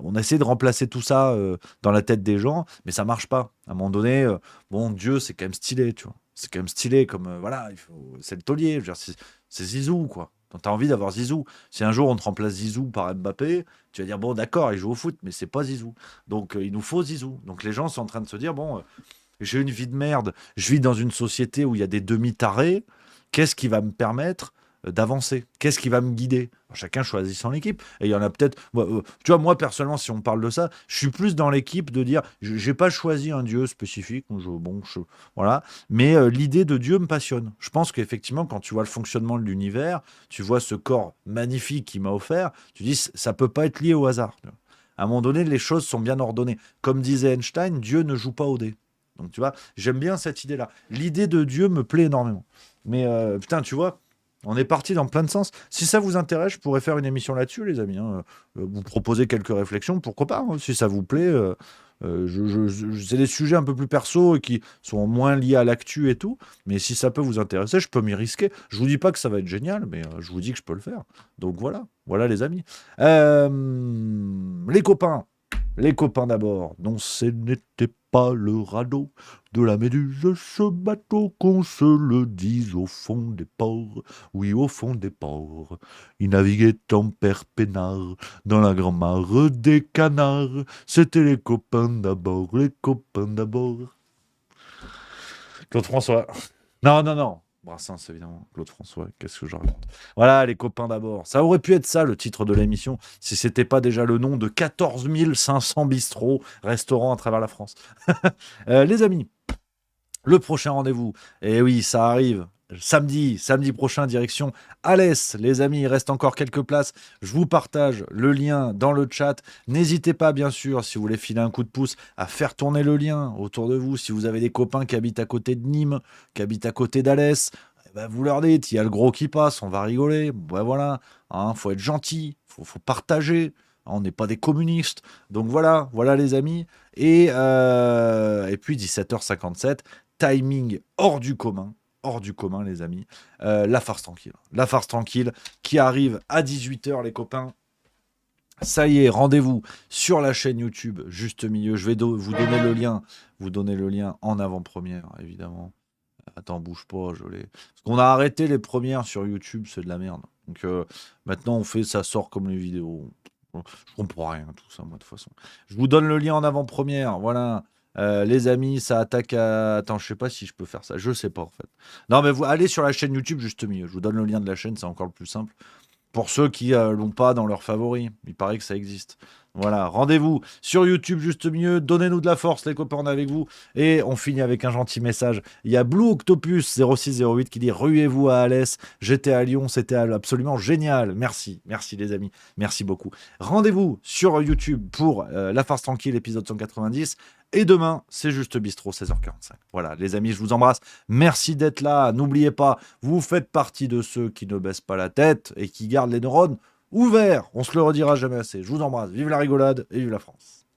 On a essayé de remplacer tout ça dans la tête des gens, mais ça marche pas. À un moment donné, bon, Dieu, c'est quand même stylé, tu vois. C'est quand même stylé, comme, voilà, c'est le taulier, je veux dire, c'est Zizou, quoi. Donc, t'as envie d'avoir Zizou. Si un jour on te remplace Zizou par Mbappé, tu vas dire, bon, d'accord, il joue au foot, mais c'est pas Zizou. Donc, il nous faut Zizou. Donc, les gens sont en train de se dire, bon, j'ai une vie de merde, je vis dans une société où il y a des demi-tarés, qu'est-ce qui va me permettre d'avancer? Qu'est-ce qui va me guider? Chacun choisit son équipe. Et il y en a peut-être. Tu vois, moi, personnellement, si on parle de ça, je suis plus dans l'équipe de dire j'ai pas choisi un Dieu spécifique. Voilà. Mais l'idée de Dieu me passionne. Je pense qu'effectivement, quand tu vois le fonctionnement de l'univers, tu vois ce corps magnifique qu'il m'a offert, tu dis ça peut pas être lié au hasard. À un moment donné, les choses sont bien ordonnées. Comme disait Einstein, Dieu ne joue pas au dé. Donc, tu vois, j'aime bien cette idée-là. L'idée de Dieu me plaît énormément. Mais putain, tu vois. On est parti dans plein de sens. Si ça vous intéresse, je pourrais faire une émission là-dessus, les amis, hein. Vous proposer quelques réflexions, pourquoi pas, hein, si ça vous plaît. C'est des sujets un peu plus perso et qui sont moins liés à l'actu et tout. Mais si ça peut vous intéresser, je peux m'y risquer. Je vous dis pas que ça va être génial, mais je vous dis que je peux le faire. Donc voilà les amis. Les copains d'abord. Non, ce n'était pas le radeau de la Méduse, ce bateau, qu'on se le dise, au fond des ports. Oui, au fond des ports. Il naviguait en père peinard dans la grand mare des canards. C'était les copains d'abord, les copains d'abord. Claude François. Non. Brassens, évidemment. Claude François, qu'est-ce que je raconte? Voilà, les copains d'abord. Ça aurait pu être ça, le titre de l'émission, si c'était pas déjà le nom de 14 500 bistrots, restaurants à travers la France. Les amis, le prochain rendez-vous, et oui, ça arrive. Samedi prochain, direction Alès. Les amis, il reste encore quelques places. Je vous partage le lien dans le chat. N'hésitez pas, bien sûr, si vous voulez filer un coup de pouce, à faire tourner le lien autour de vous. Si vous avez des copains qui habitent à côté de Nîmes, qui habitent à côté d'Alès, vous leur dites, il y a le gros qui passe, on va rigoler. Voilà, hein, faut être gentil, faut partager. On n'est pas des communistes. Donc voilà les amis. Et puis 17h57, timing hors du commun, les amis. La farce tranquille qui arrive à 18h, les copains. Ça y est, rendez-vous sur la chaîne YouTube, juste milieu. Je vais vous donner le lien en avant-première, évidemment. Attends, bouge pas, Parce qu'on a arrêté les premières sur YouTube, c'est de la merde. Donc maintenant, ça sort comme les vidéos. Je comprends rien, tout ça, moi, de toute façon. Je vous donne le lien en avant-première, voilà. Les amis, ça attaque à... Attends, je sais pas si je peux faire ça. Je sais pas, en fait. Non, mais vous allez sur la chaîne YouTube, juste mieux. Je vous donne le lien de la chaîne, c'est encore le plus simple. Pour ceux qui l'ont pas dans leurs favoris. Il paraît que ça existe. Voilà, rendez-vous sur YouTube, juste mieux. Donnez-nous de la force, les copains, on est avec vous. Et on finit avec un gentil message. Il y a Blue Octopus 0608 qui dit « Ruez-vous à Alès. J'étais à Lyon, c'était absolument génial. » Merci les amis. Merci beaucoup. Rendez-vous sur YouTube pour La Farce Tranquille, épisode 190. Et demain, c'est juste bistrot, 16h45. Voilà, les amis, je vous embrasse. Merci d'être là. N'oubliez pas, vous faites partie de ceux qui ne baissent pas la tête et qui gardent les neurones ouverts. On se le redira jamais assez. Je vous embrasse. Vive la rigolade et vive la France.